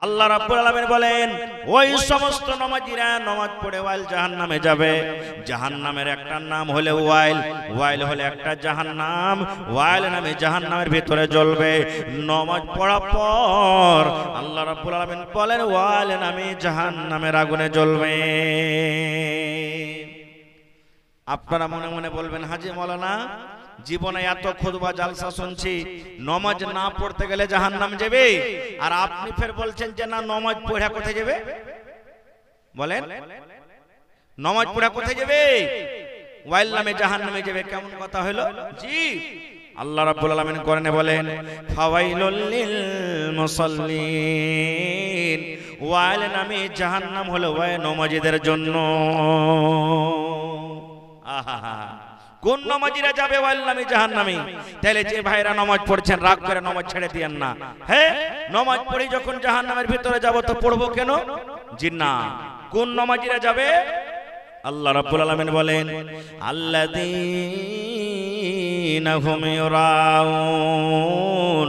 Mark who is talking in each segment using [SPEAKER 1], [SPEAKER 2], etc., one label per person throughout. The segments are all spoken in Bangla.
[SPEAKER 1] আল্লাহ রাব্বুল আলামিন বলেন ওই সমস্ত নামাজীরা নামাজ পড়ে ওয়াইল জাহান্নামে যাবে। জাহান্নামের একটা নাম হলো ওয়াইল, ওয়াইল হলো একটা জাহান্নাম, ওয়াইল নামে জাহান্নামের ভিতরে জ্বলবে। নামাজ পড়ার পর আল্লাহ রাব্বুল আলামিন বলেন ওয়াইল নামে জাহান্নামের আগুনে জ্বলবে। আপনারা মনে মনে বলবেন হাজী মাওলানা জীবনে এত খুতবা জালসা শুনছি, নামাজ না পড়তে গেলে জাহান্নাম যাবে, আর আপনি ফের বলছেন যে না নামাজ পড়া কোথায় যাবে? বলেন নামাজ পড়া কোথায় যাবে? ওয়াইল নামে জাহান্নামে যাবে। কেমন কথা হলো? জি, আল্লাহ রাব্বুল আলামিন কোরআনে বলেন ফাওয়াইলুল লিল মুসাল্লিন, ওয়াইল নামে জাহান্নাম হলো ওই নামাজীদের জন্য। আহা, কোন নামাজীরা যাবে ওয়াইল নামে জাহান্নামে? তাহলে যে ভাইরা নামাজ পড়ছেন রাগ করে নামাজ ছেড়ে দিয়েন না। হ্যাঁ, নামাজ পড়ি যখন জাহান্নামের ভিতরে যাব তো পড়বো কেন? জি না। কোন নামাজীরা যাবে? আল্লাহ রাব্বুল আলামিন বলেন আল্লাযীনা হুম ইউরাউন,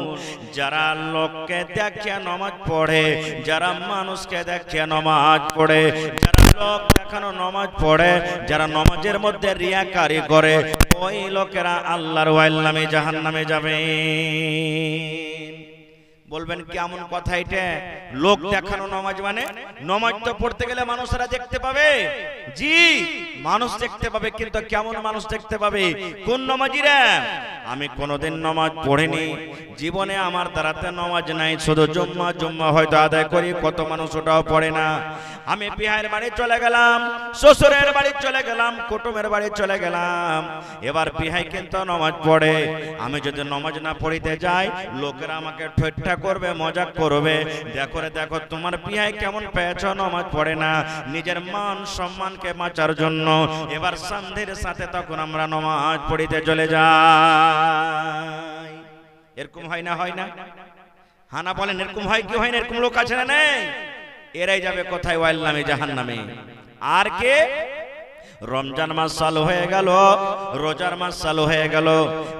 [SPEAKER 1] যারা লোককে দেখে নামাজ পড়ে, যারা মানুষকে দেখে নামাজ পড়ে, যারা লোক দেখানো নামাজ পড়ে, যারা নামাজের মধ্যে রিয়াকারি করে, ওই লোকেরা আল্লাহর ওয়াইল নামে জাহান্নামে যাবে। বলবেন কেমন কথা এটা? লোক দেখানো নামাজ মানে নামাজ তো পড়তে গেলে মানুষরা দেখতে পাবে। জি, মানুষ দেখতে পাবে, কিন্তু কেমন মানুষ দেখতে পাবে? কোন নামাজীরা? আমি কোনোদিন নামাজ পড়িনি, জীবনে আমার দ্বারাতে নামাজ নাই, শুধু জুম্মা হয়তো আদায় করি, কত মানুষ ওটাও পড়ে না। আমি বিহারের বাড়ি চলে গেলাম, শ্বশুরের বাড়ি চলে গেলাম, কুটুমের বাড়ি চলে গেলাম, এবার বিহাই কিন্তু নামাজ পড়ে। আমি যদি নামাজ না পড়িতে যাই, লোকেরা আমাকে ঠাট্টা করবে, মজাক করবে, দেখো রে দেখো তোমার বিহাই কেমন পেয়েছ, নামাজ পড়ে না। নিজের মান সম্মানকে বাঁচার জন্য এবার সন্ধ্যের সাথে তখন আমরা নামাজ পড়িতে চলে যাই। এরকম হয় না? হয় না? হানা বলেন এরকম হয় কি হয় না? এরকম লোক আছে না? নেই? এরাই যাবে কোথায়? ওয়াইল নামে জাহান্নামে। আর কে? রমজান মাস চালু হয়ে গেল, রোজার মাস চালু হয়ে গেল,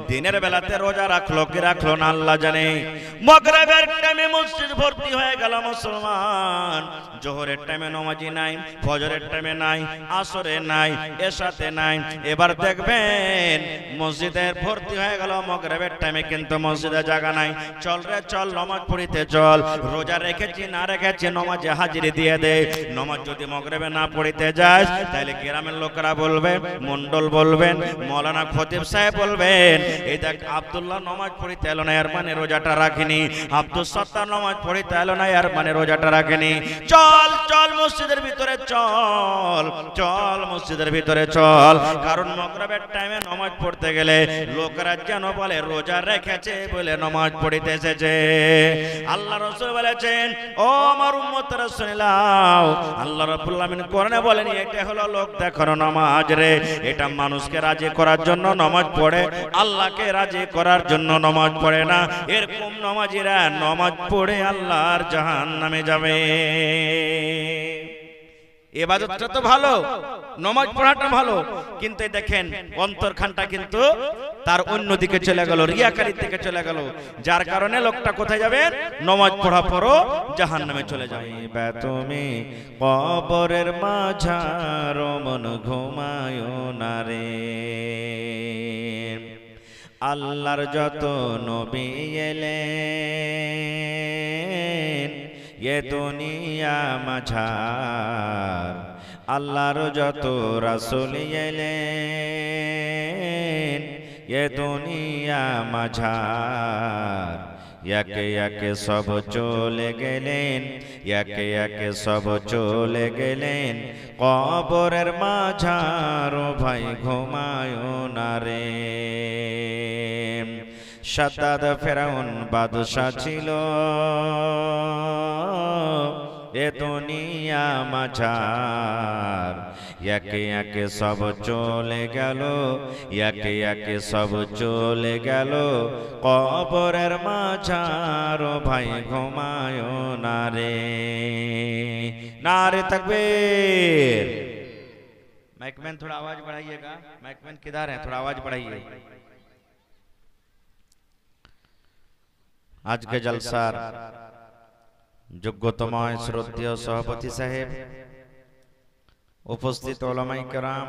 [SPEAKER 1] দিনের বেলাতে রোজা রাখলো কি রাখলো না আল্লাহ জানে। মাগরিবের টাইমে মসজিদ ভর্তি হয়ে গেল মুসলমান, জোহরের টাইমে নামাজি নাই, ফজরের টাইমে নাই, আসরে নাই, এশাতে নাই। এবার দেখবেন মসজিদের ভর্তি হয়ে গেল, মাগরিবের টাইমে কিন্তু মসজিদে জায়গা নাই। চল রে চল, নামাজ পড়িতে চল, রোজা রেখেছি না রেখেছি নামাজে হাজিরি দিয়ে দে। নামাজ যদি মাগরিবে না পড়িতে যাস, তাহলে গ্রামের লোকেরা বলবে, মন্ডল বলবেন, মৌলানা খতিব সাহেব বলবেন, এই দেখ আব্দুল্লাহ নামাজ পড়িতে এলো না, এর মানে রোজাটা রাখেনি। আব্দুল সত্তার নামাজ পড়িতে এলো না, এর মানে রোজাটা রাখেনি। চল চল মসজিদের ভিতরে চল, চল মসজিদের ভিতরে চল, কারণ মাগরিবের টাইমে নামাজ পড়তে গেলে লোকেরা যেন বলে রোজা রেখেছে বলে নামাজ পড়িতে এসেছে। আল্লাহ রাসূল বলেছেন, ও আমার উম্মতরা শুনে নাও, আল্লাহ রাব্বুল আলামিন কোরআনে বলেন এটা হলো লোক দেখানো নামাজ রে। এটা মানুষকে রাজি করার জন্য নামাজ পড়ে, আল্লাহকে রাজি করার জন্য নামাজ পড়ে না। এরকম নামাজীরা নামাজ পড়ে আল্লাহর জাহান্নামে যাবে। ইবাদতটা তো ভালো, নামাজ পড়াটা ভালো, কিন্তু দেখেন অন্তরখানটা কিন্তু তার অন্যদিকে চলে গেল, রিয়াকারির দিকে চলে গেল, যার কারণে লোকটা কোথায় যাবে? নামাজ পড়া পরও জাহান্নামে চলে যাবে। তুমি কবরের মাঝার মন ঘুমায় না রে, আল্লাহর যত নবী এলেন এ দুনিয়া মাঝার, আল্লাহর যত রাসূল এলেন এ দুনিয়া মাঝার, একে একে সব চলে গেলেন, একে একে সব চলে গেলেন কবরের মাঝার, ভাই ঘুমায় না রে। শাদ্দাদ ফেরাউন বাদশা ছিল এ দুনিয়া মাঝার, একে একে সব চলে গেল, একে একে সব চলে গেল কবরের মাঝার, ভাই ঘুমায় না রে। নারে তাকবীর। माइकमैन थोड़ा आवाज बढ़ाइएगा, माइकमैन किधर है, थोड़ा आवाज बढ़ाइए। आज के जलसार যোগ্যতময় শ্রদ্ধেয় সভাপতি সাহেব, উপস্থিত ওলামায়ে কেরাম,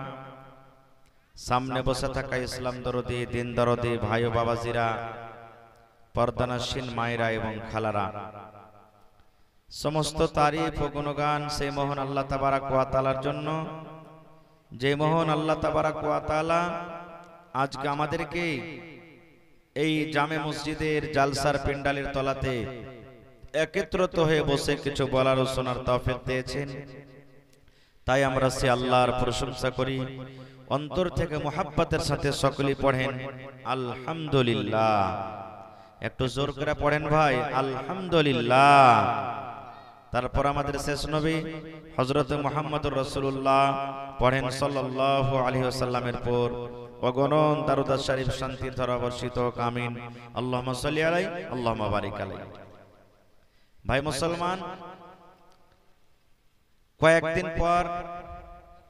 [SPEAKER 1] সামনে বসে থাকা ইসলাম দরদি, দিন দরদি ভাই ও বাবাজিরা, পর্দানাসীন মায়েরা এবং খালারা, সমস্ত তারিফ ও গুণগান সেই মহান আল্লাহ তাবারাক ওয়া তাআলার জন্য, যে মহান আল্লাহ তাবারাক ওয়া তাআলা আজকে আমাদেরকে এই জামে মসজিদের জালসার প্যান্ডেলের তলাতে একত্রিত হয়ে বসে কিছু বলার ও শোনার তৌফিক দিয়েছেন। তাই আমরা সে আল্লাহর প্রশংসা করি, অন্তর থেকে মুহাব্বতের সাথে সকলেই পড়েন আলহামদুলিল্লাহ। একটু জোর করে পড়েন ভাই, আলহামদুলিল্লাহ। তারপর আমাদের শেষ নবী হযরত মুহাম্মদুর রাসূলুল্লাহ পড়েন সাল্লাল্লাহু আলাইহি ওয়াসাল্লামের পর অগণন দারুদ শরীফ শান্তির ধারা বর্ষিত হোক, আমিন। আল্লাহুম্মা সাল্লি আলাইহি আল্লাহুম্মা বারিক আলাইহি। ভাই মুসলমান, কয়েকদিন পর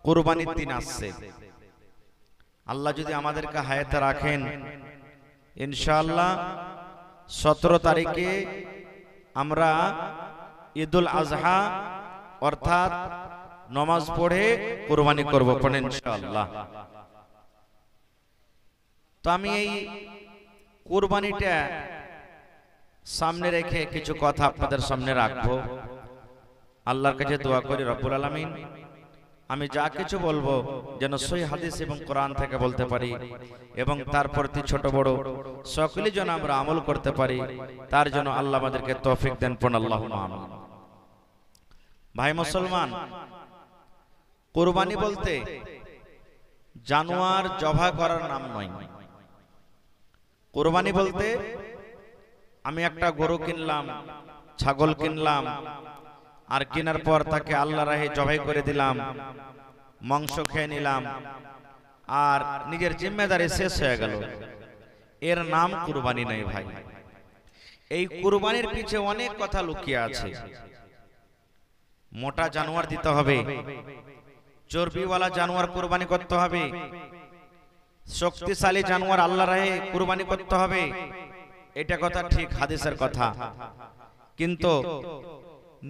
[SPEAKER 1] কুরবানির দিন আসছে। আল্লাহ যদি আমাদেরকে হায়াতে রাখেন, ইনশাআল্লাহ 17 তারিখে আমরা ঈদুল আজহা অর্থাৎ নামাজ পড়ে কুরবানি করব, পড়েন ইনশাআল্লাহ। তো আমি এই কুরবানিটা সামনে রেখে কিছু কথা আপনাদের সামনে রাখবো। আল্লাহর কাছে দোয়া করি রব্বুল আলামিন আমি যা কিছু বলবো যেন সহি হাদিস এবং কোরআন থেকে বলতে পারি, এবং তার প্রতি ছোট বড় সকলেই যেন আমরা আমল করতে পারি, তার জন্য আল্লাহ আমাদেরকে তৌফিক দেন, পড়ুন আল্লাহুম্মা আমিন। ভাই মুসলমান, কুরবানি বলতে জানোয়ার জবাই করার নাম নয়। কুরবানি বলতে আমি একটা গরু কিনলাম, ছাগল কিনলাম, আর কেনার পর তাকে আল্লাহর রাহে জবাই করে দিলাম, মাংস খেয়ে নিলাম, আর নিজের জিম্মেদারি শেষ হয়ে গেল, এর নাম কুরবানি নয় ভাই। এই কুরবানির পিছে অনেক কথা লুকিয়ে আছে। মোটা জানোয়ার দিতে হবে, চর্বিওয়ালা জানোয়ার কুরবানি করতে হবে, শক্তিশালী জানোয়ার আল্লাহর রাহে কুরবানি করতে হবে, এটা কথা ঠিক, হাদিসের কথা। কিন্তু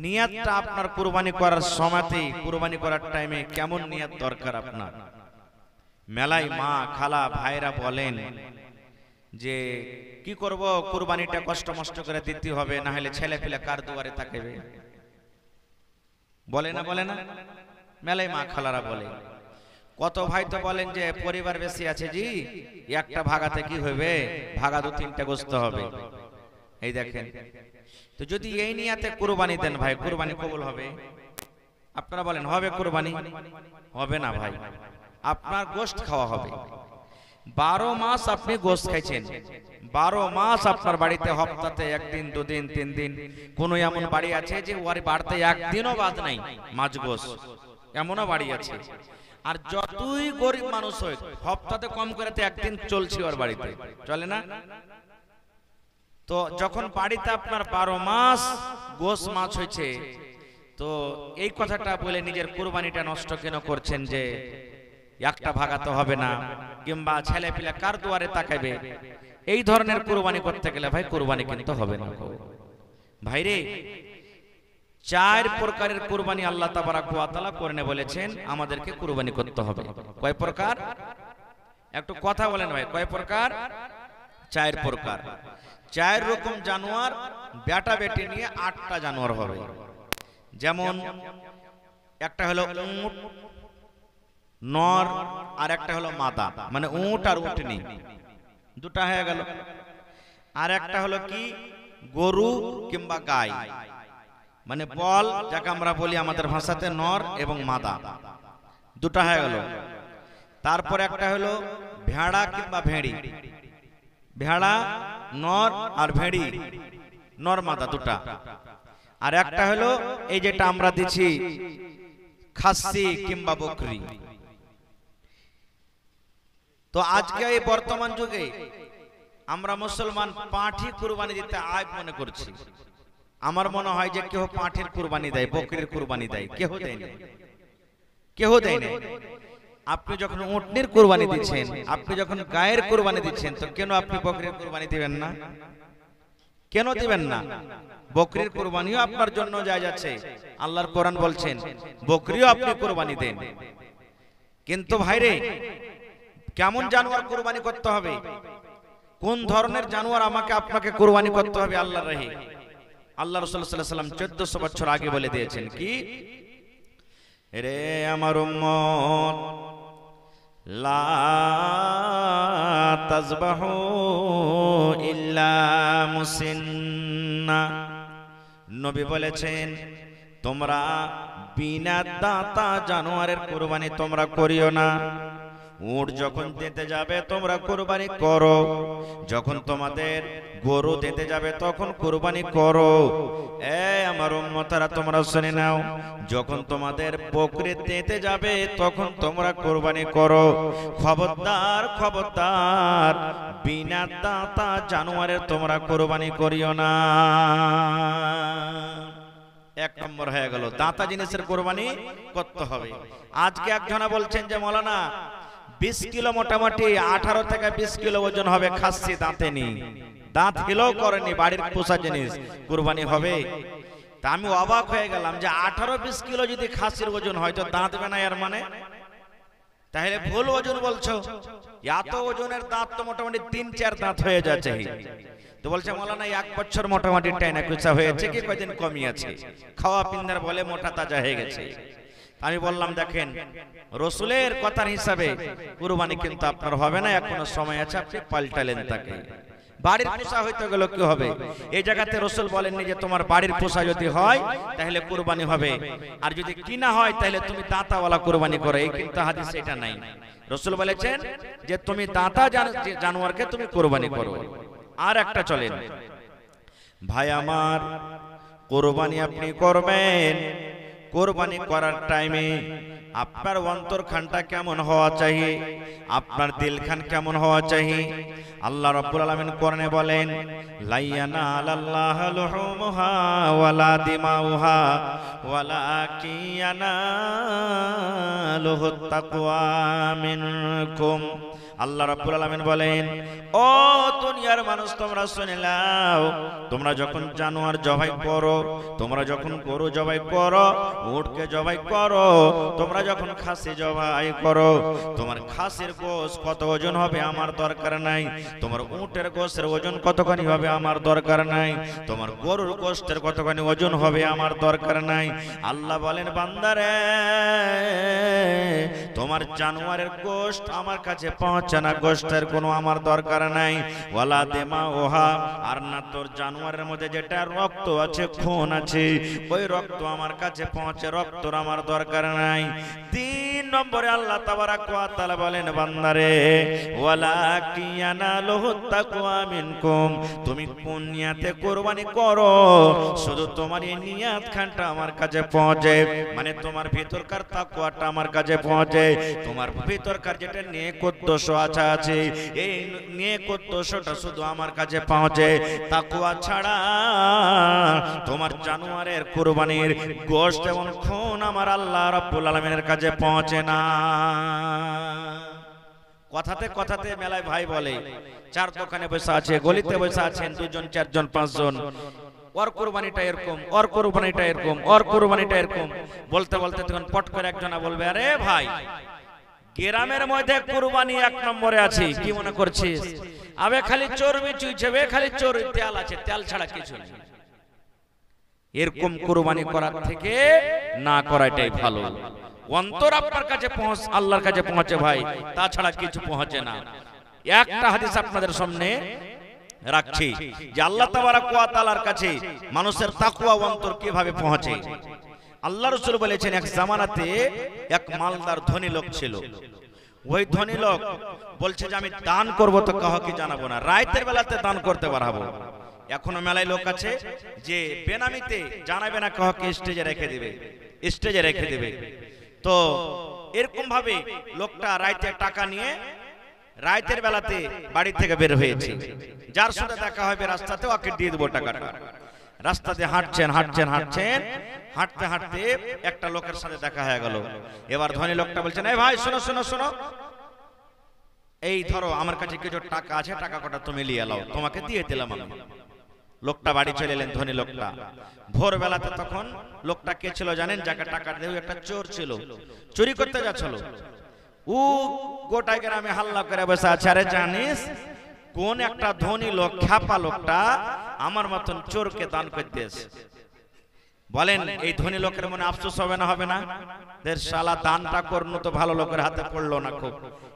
[SPEAKER 1] নিয়তটা আপনার কুরবানি করার সময়তে, কুরবানি করার টাইমে কেমন নিয়ত দরকার আপনার। মেলায় মা খালা ভাইরা বলেন যে কি করব, কুরবানিটা কষ্ট মষ্ট করে দিতে হবে, না হলে ছেলে পেলে কার দুয়ারে থাকবে, বলে না বলে না, মেলায় মা খালারা বলে। কত ভাই তো বলেন যে পরিবার বেশি আছে জি, একটা ভাগাতে কি হবে, ভাগা 2-3টা গোস্ত হবে। এই দেখেন, তো যদি এই নিয়াতে কুরবানি দেন ভাই, কুরবানি কবুল হবে? আপনারা বলেন হবে কুরবানি? হবে না ভাই, আপনার গোশত খাওয়া হবে। 12 মাস আপনি গোশত খাইছেন, 12 মাস আপনার বাড়িতে হপ্তাতে 1 দিন 2 দিন 3 দিন, কোন এমন বাড়ি আছে যে ওর বাড়িতে একদিনও বাদ নাই মাছ গোশত, এমনও বাড়ি আছে। আর যতই গরিব মানুষ হয়, হপ্তাতে কম করে 1 দিন চলছে ওর বাড়িতে, চলে না? তো যখন বাড়িতে আপনার 12 মাস গোশ মাছ হয়েছে, তো এই কথাটা বলে নিজের কুরবানিটা নষ্ট কেন করছেন যে একটা ভাগাতে হবে না, কিংবা ছেলে পিলে কার দুয়ারে তাকাবে? এই ধরনের কুরবানি করতে গেলে ভাই কুরবানি কিন্তু হবে না ভাইরে। 4 প্রকারের কুরবানি আল্লাহ তাবারাক ওয়া তাআলা করতে বলেছেন, আমাদেরকে কুরবানি করতে হবে। কয় প্রকার? একটু কথা বলেন ভাই, কয় প্রকার? 4 প্রকার। 4 রকম জানোয়ার বেটা বেটি নিয়ে 8টা জানোয়ার হবে। যেমন একটা হলো উট নর, আর একটা হলো মাদা, মানে উট আর উটনি, 2টা হয়ে গেল। আর একটা হলো কি গরু কিংবা গাই, মানে বল, যাকে আমরা বলি আমাদের ভাষাতে নর এবং মাদা, 2টা হয়ে গেল। তারপর একটা হলো ভেড়া কিংবা ভেড়ি, ভেড়া নর আর ভেড়ি নর মাদা 2টা। আর একটা হলো এই যেটা আমরা দিচ্ছি খাসি কিংবা বকরি। তো আজকে এই বর্তমান যুগে আমরা মুসলমান পাঁঠি কুরবানি দিতে আইব মনে করছি। আমার মনে হয় যে কেউ পাঁঠির কুরবানি দেয়, বকরির কুরবানি দেয়, কেউ দেয় না, কেউ দেয় না। আপনি যখন উটনির কুরবানি দিচ্ছেন, আপনি যখন গায়ের কুরবানি দিচ্ছেন, তো কেন আপনি বকরির কুরবানি দিবেন না? কেন দিবেন না? বকরির কুরবানিও আপনার জন্য জায়েজ আছে। আল্লাহর কোরআন বলছেন বকরিও আপনি কুরবানি দেন। কিন্তু ভাইরে, কেমন জানোয়ার কুরবানি করতে হবে, কোন ধরনের জানোয়ার আমাকে আপনাকে কুরবানি করতে হবে আল্লাহর রাহে, আল্লাহ রাসূল সাল্লাল্লাহু আলাইহি ওয়াসাল্লাম 1400 বছর আগে বলে দিয়েছেন। কি? রে আমার উম্মত, লা তাযবাহু ইল্লা মুসিন্না। নবী বলেছেন তোমরা বিনা দাঁতা জানোয়ারের কুরবানি তোমরা করিও না। উট যখন দিতে যাবে তোমরা কুরবানি করো, যখন তোমাদের গরু দিতে যাবে তখন কুরবানি করো। আমার উম্মতেরা তোমরা শুনে নাও, যখন তোমাদের বকরি দিতে যাবে তখন তোমরা কুরবানি করো। খবরদার খবরদার, বিনা দাঁতা জানোয়ারের তোমরা কুরবানি করিও না। এক নম্বর হয়ে গেল, দাঁতা জিনিসের কুরবানি করতে হবে। আজকে একজনা বলছেন যে মৌলানা 20 কিলো মোটামুটি 18 থেকে 20 কিলো ওজন হবে খাসি দাঁতে নি, দাঁত হিলেও করেনি, বাড়ির পোষা জিনিস কুরবানি হবে। তা আমি অবাক হয়ে গেলাম যে 18-20 কিলো যদি খাসির ওজন হয় তো দাঁত বেনা এর মানে? তাহলে ভুল ওজন বলছো। এত ওজনের দাঁত তো মোটামুটি 3-4 দাঁত হয়ে যাচ্ছে। তো বলছে মৌলানা 1 বছর মোটামুটি টাইনা কুচা হয়েছে, কি কয়দিন কমই আছে, খাওয়া পিন্দার বলে মোটা তাজা হয়ে গেছে। আমি বললাম দেখেন, রসুলের কথার হিসাবে কুরবানি কিন্তু আপনার হবে না, এখনো সময় আছে, আপনি পাল্টালেন তাকে। বাড়ির পোষা হইতে গেল কি হবে? এই জায়গাতে রসুল বলেননি যে তোমার বাড়ির পোষা যদি হয় তাহলে কুরবানি হবে, আর যদি কিনা হয় তাহলে তুমি দাঁতাওয়ালা কুরবানি করো, এই কিন্তু হাদিস এটা নাই। রসুল বলেছেন যে তুমি দাঁতা জানোয়ারকে তুমি কুরবানি করো। আর একটা চলেন ভাই আমার, কুরবানি আপনি করবেন, কুরবানি করার টাইমে আপনার অন্তরখানটা কেমন হওয়া চাই, আপনার দিলখান কেমন হওয়া চাই। আল্লাহ রাব্বুল আলামিন কোরআনে বলেন লা ইয়ানালাল্লাহু লুহুমুহা ওয়ালা দিমাউহা ওয়ালাকিন ইয়ানালুহুত তাকওয়া মিনকুম। আল্লাহ রাব্বুল আলামিন বলেন ও দুনিয়ার মানুষ তোমরা শুনে নাও, তোমরা যখন জানোয়ার জবাই করো, তোমরা যখন গরু জবাই করো, উটকে জবাই করো, তোমরা যখন খাসি জবাই করো, তোমার খাসির গোশত কত ওজন হবে আমার দরকার নাই, তোমার উটের গোশতের ওজন কতখানি হবে আমার দরকার নাই, তোমার গরুর গোশতের কতখানি ওজন হবে আমার দরকার নাই। আল্লাহ বলেন বান্দারে, তোমার জানোয়ারের গোশত আমার কাছে পৌঁছানা, গোশতের কোনো আমার দরকার নাই। ওয়ালা দেমা ওহা, আর না তোর জানোয়ারের মধ্যে যেটা রক্ত আছে, খুন আছে, ওই রক্ত আমার কাছে পৌঁছে, রক্তর আমার দরকার নাই। 3 নম্বরে আল্লাহ তাবারাক ওয়া তাআলা বলেন বান্দারে ওয়ালাকিন ইয়ানালুহুত তাকওয়া মিনকুম, তুমি কোন নিয়াতে কুরবানি করো, শুধু তোমার এই নিয়াত খানটা আমার কাছে পৌঁছে, মানে তোমার ভিতরকার তাকওয়াটা আমার কাছে পৌঁছে, তোমার ভিতরকার যেটা নেক উদ্দেশ্য আছে এই নেক উদ্দেশ্যটা শুধু আমার কাছে পৌঁছে। তাকওয়া ছাড়া তোমার জানোয়ারের কুরবানির গোশত এবং খুন আমার আল্লাহ রাব্বুল আলামিনের কাছে পৌঁছে না। কথাতে কথাতে মেলায় ভাই বলে 4 দোকানে বসে আছে, গলিতে বসে আছেন 2 জন 4 জন 5 জন, ওর কুরবানিটা এরকম, ওর কুরবানিটা এরকম, ওর কুরবানিটা এরকম বলতে বলতে তখন পট করে একজনা বলবে আরে ভাই গ্রামের মধ্যে কুরবানি 1 নম্বরে আছে, কি মনে করছিস? আবে খালি চর্বি চুইছে, খালি চর্বি, তেল আছে, তেল ছাড়া কিছু নেই। এরকম কুরবানি করার থেকে না করাটাই ভালো। অন্তর আপনার কাছে পৌঁছ, আল্লাহর কাছে পৌঁছে ভাই, তাছাড়া কিছু পৌঁছে না। একটা হাদিস আপনাদের সামনে রাখছি যে আল্লাহ তাবারাক ওয়া তাআলার কাছে মানুষের তাকওয়া অন্তর কিভাবে পৌঁছে। আল্লাহ রাসূল বলেছেন এক জামানাতে এক মালদার ধনী লোক ছিল। ওই ধনী লোক বলছে যে আমি দান করব তো কাউকে জানাবো না, রাতের বেলাতে দান করতে পারবো। এখনো মেলায় লোক আছে যে বেনামিতে জানাবে না কাউকে, স্টেজে রেখে দিবে, স্টেজে রেখে দিবে। তো এরকম ভাবে লোকটা রাতে টাকা নিয়ে রাতের বেলাতে বাড়ি থেকে বের হয়েছে, যার সাথে দেখা হবে রাস্তাতে ওকে দিয়ে দেবো টাকাটা। রাস্তাতে হাঁটছেন হাঁটছেন হাঁটছেন, হাঁটতে হাঁটতে একটা লোকের সাথে দেখা হয়ে গেল। এবার ধনী লোকটা বলছেন এই ভাই শোনো শোনো শোনো, এই ধরো আমার কাছে কিছু টাকা আছে, টাকা কটা তুমি নিয়ে নাও, তোমাকে দিয়ে দিলাম আমি। লোকটা বাড়ি চলে এলেন, ধনী লোকটা। ভোরবেলাতে তখন লোকটা কে ছিল জানেন? যাকে টাকা দেও একটা চোর ছিল, চুরি করতে যাচ্ছিল। ও গোটা গ্রামে হাল্লা করে বসে আছে, আরে জানিস কোন একটা ধনী লোক, খ্যাপা লোকটা আমার মতন চোরকে দান করে দিয়েছে। বলেন এই ধনী লোকের মনে আফসোস হবে না? হবে না? দের শালা দানটা করনো তো ভালো লোকের হাতে পড়লো না, খুব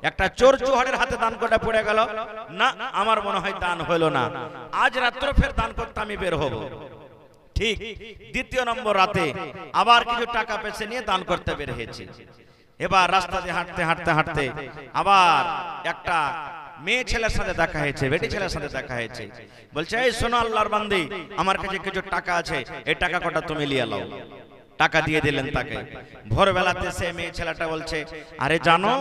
[SPEAKER 1] একটা চোর চুহারের হাতে দান করে পড়ে গেল না, আমার মনে হয় দান হইল না, আজ রাত্র ফের দান করতে আমি বের হব। ঠিক দ্বিতীয় নম্বর রাতে আবার কিছু টাকা পয়সা নিয়ে দান করতে বের হয়েছে। এবার রাস্তা দিয়ে হাঁটতে হাঁটতে হাঁটতে আবার একটা মেয়ে ছেলের সাথে দেখা হয়েছে, বেটি ছেলের সাথে দেখা হয়েছে। বলছে, এই শোনো আল্লাহর বান্দি, আমার কাছে কিছু টাকা আছে, এই টাকা কটা তুমি লিয়ে নাও। টাকা দিয়ে দিলেন তাকে। ভোরবেলাতে সে মেয়ে ছেলেটা বলছে, আরে জানো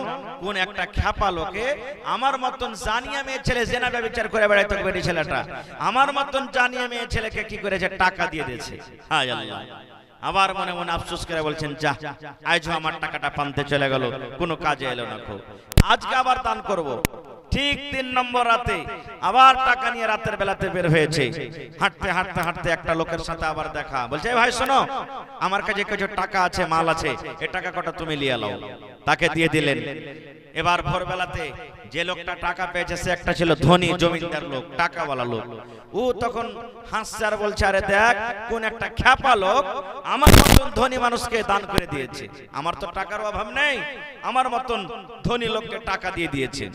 [SPEAKER 1] কোন একটা খ্যাপা লোকে আমার মতন জানিয়া মেয়ে ছেলে জেনা ব্যভিচার করে বেড়াইতো, বেটি ছেলেটা আমার মতন জানিয়া মেয়ে ছেলেকে কি করেছে, টাকা দিয়ে দিয়েছে। হায় আল্লাহ। আবার মনে মনে আফসোস করে বলছেন, যা আজও আমার টাকাটা পান্তে চলে গেল, কোনো কাজে এলো না, খুব আজকে আবার দান করব। ঠিক 3 নম্বর রাতে আবার টাকা নিয়ে রাতের বেলাতে বের হয়েছে। হাঁটতে হাঁটতে হাঁটতে একটা লোকের সাথে আবার দেখা। বলছে, ভাই শোনো, আমার কাছে কিছু টাকা আছে, মাল আছে, এই টাকা কটা তুমি লিয়ে নাও। তাকে দিয়ে দিলেন। এবার ভোরবেলাতে যে লোকটা টাকা পেয়েছে সে একটা ছিল ধনী জমিদার লোক, টাকাওয়ালা লোক। ও তখন হাসছে আর বলছে, আরে দেখ কোন একটা খ্যাপা লোক আমার মতন ধনী মানুষকে দান করে দিয়েছে, আমার তো টাকার অভাব নেই, আমার মতন ধনী লোককে টাকা দিয়ে দিয়েছে।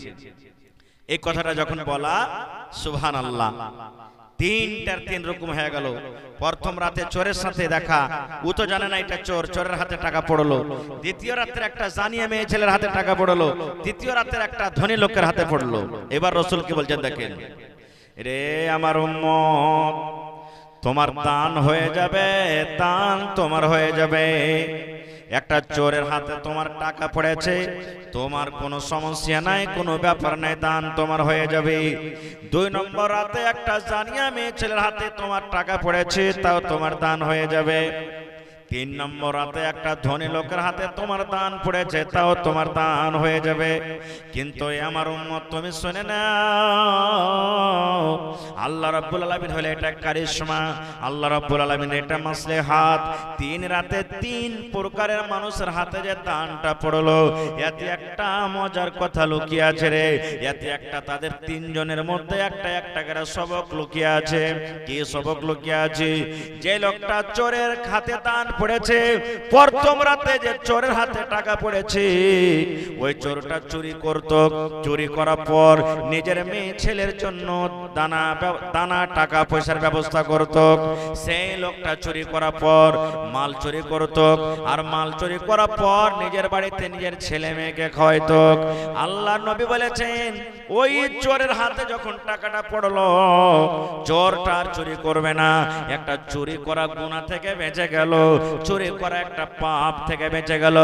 [SPEAKER 1] এই কথাটা যখন বলা, সুবহানাল্লাহ, 3টার 3 রকম হয়ে গেল। প্রথম রাতে চোরের সাথে দেখা, ও তো জানে না এটা চোর, চোরের হাতে টাকা পড়লো। দ্বিতীয় রাতের একটা জানিয়া মেয়ে ছেলের হাতে টাকা পড়লো। তৃতীয় রাতের একটা ধনী লোকের হাতে পড়লো। এবার রাসূল কি বলছেন দেখেন, রে আমার উম্মত, তোমার দান হয়ে যাবে, দান তোমার হয়ে যাবে। একটা চোরের হাতে তোমার টাকা পড়েছে, তোমার কোনো সমস্যা নাই, কোনো ব্যাপার নাই, দান তোমার হয়ে যাবে। 2 নম্বর রাতে একটা জানিয়া মেয়ে ছেলের হাতে তোমার টাকা পড়েছে, তাও তোমার দান হয়ে যাবে। 3 নম্বর রাতে একটা ধনী লোকের হাতে তোমার দান পড়েছে, তাও তোমার দান হয়ে যাবে। কিন্তু আমার উম্মত তুমি শুনে নাও, আল্লাহ রাব্বুল আলামিন হলে এটা কারিশমা, আল্লাহ রাব্বুল আলামিন এটা মাসলেহাত। 3 রাতে 3 প্রকারের মানুষের হাতে যে দানটা পড়লো, এতে একটা মজার কথা লুকিয়ে আছে রে। এতে একটা তাদের 3 জনের মধ্যে একটা একটা করে সবক লুকিয়ে আছে। কি সবক লুকিয়ে আছে? যে লোকটা চোরের হাতে দান পড়েছে, প্রথম রাতে যে চোরের হাতে টাকা পড়েছে, ওই চোরটা চুরি করত। চুরি করার পর নিজের মেয়ে ছেলের জন্য দানা টাকা পয়সার ব্যবস্থা করত। সেই লোকটা চুরি করার পর মাল চুরি করত, আর মাল চুরি করার পর নিজের বাড়িতে নিজের ছেলে মেয়েকে খাওয়াইত। আল্লাহর নবী বলেছেন, ওই চোরের হাতে যখন টাকাটা পড়লো, চোরটা আর চুরি করবে না। একটা চুরি করা গুনাহ থেকে বেঁচে গেল, চুরি করা একটা পাপ থেকে বেঁচে গেল।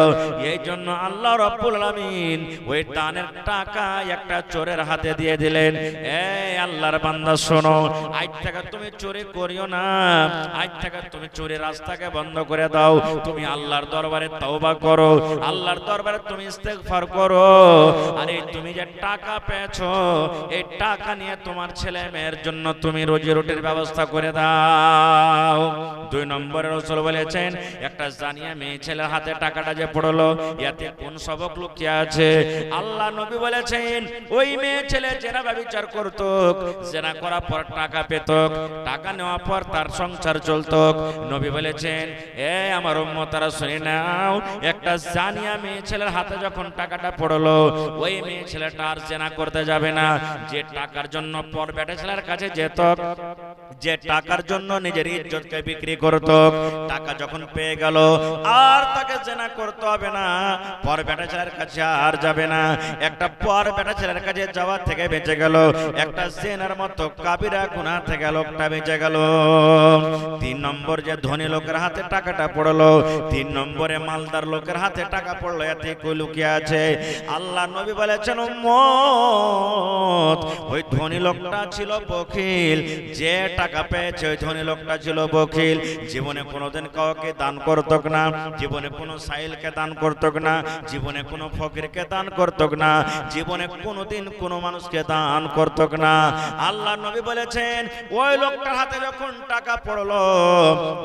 [SPEAKER 1] এই জন্য আল্লাহ রাব্বুল আলামিন ওই দানের টাকা একটা চোরের হাতে দিয়ে দিলেন। এই আল্লাহর বান্দা শোনো, আজ থেকে তুমি চুরি করিও না, আজ থেকে তুমি চুরির রাস্তাকে বন্ধ করে দাও। তুমি আল্লাহর দরবারে তওবা করো, আল্লাহর দরবারে তুমি ইস্তেগফার করো। আরে তুমি যে টাকা পেয়েছো, এই টাকা নিয়ে তোমার ছেলে মেয়ের জন্য তুমি রুজি রুটির ব্যবস্থা করে দাও। 2 নম্বরে রাসূল বলেছেন, একটা জানিয়া মেয়ে ছেলের হাতে টাকাটা যে পড়লো, এতে কোন সবক লুকিয়ে আছে? আল্লাহ নবী বলেছেন, ওই মেয়ে ছেলে জেনা ব্যভিচার করত, জেনা করার পর টাকা পেত, টাকা নেওয়ার পর তার সংসার চলত। নবী বলেছেন, এ আমার উম্মতরা শুনে নাও, একটা জানিয়া মেয়ে ছেলের হাতে যখন টাকাটা পড়লো, ওই মেয়ে ছেলেটা আর জেনা করতে যাবে না। যে টাকার জন্য পর বেটা ছেলের কাছে যেত, যে টাকার জন্য নিজের ইজ্জতকে বিক্রি করত, টাকা যখন পেয়ে গেল আর তাকে জেনা করতে হবে না, পর বেটা ছেলের কাছে আর যাবে না। একটা পর বেটা ছেলের কাছে যাওয়া থেকে বেঁচে গেল, একটা জেনার মতো কাবিরা গুনাহ থেকে লোকটা বেঁচে গেল। 3 নম্বর যে ধনী লোকের হাতে টাকাটা পড়লো, 3 নম্বরে মালদার লোকের হাতে টাকা পড়লো, এতে কই লুকিয়ে আছে? আল্লাহ নবী বলেছেন, উম্মত, ওই ধনী লোকটা ছিল বখিল। যে টাকা পেয়েছে ওই ধনী লোকটা ছিল বখিল, জীবনে কোনোদিন কাউকে কাউকে দান করত না, জীবনে কোনো সাইলকে দান করত না, জীবনে কোনো ফকিরকে দান করত না, জীবনে কোনোদিন কোনো মানুষকে দান করত না। আল্লাহ নবী বলেছেন ওই লোকটার হাতে যখন টাকা পড়লো,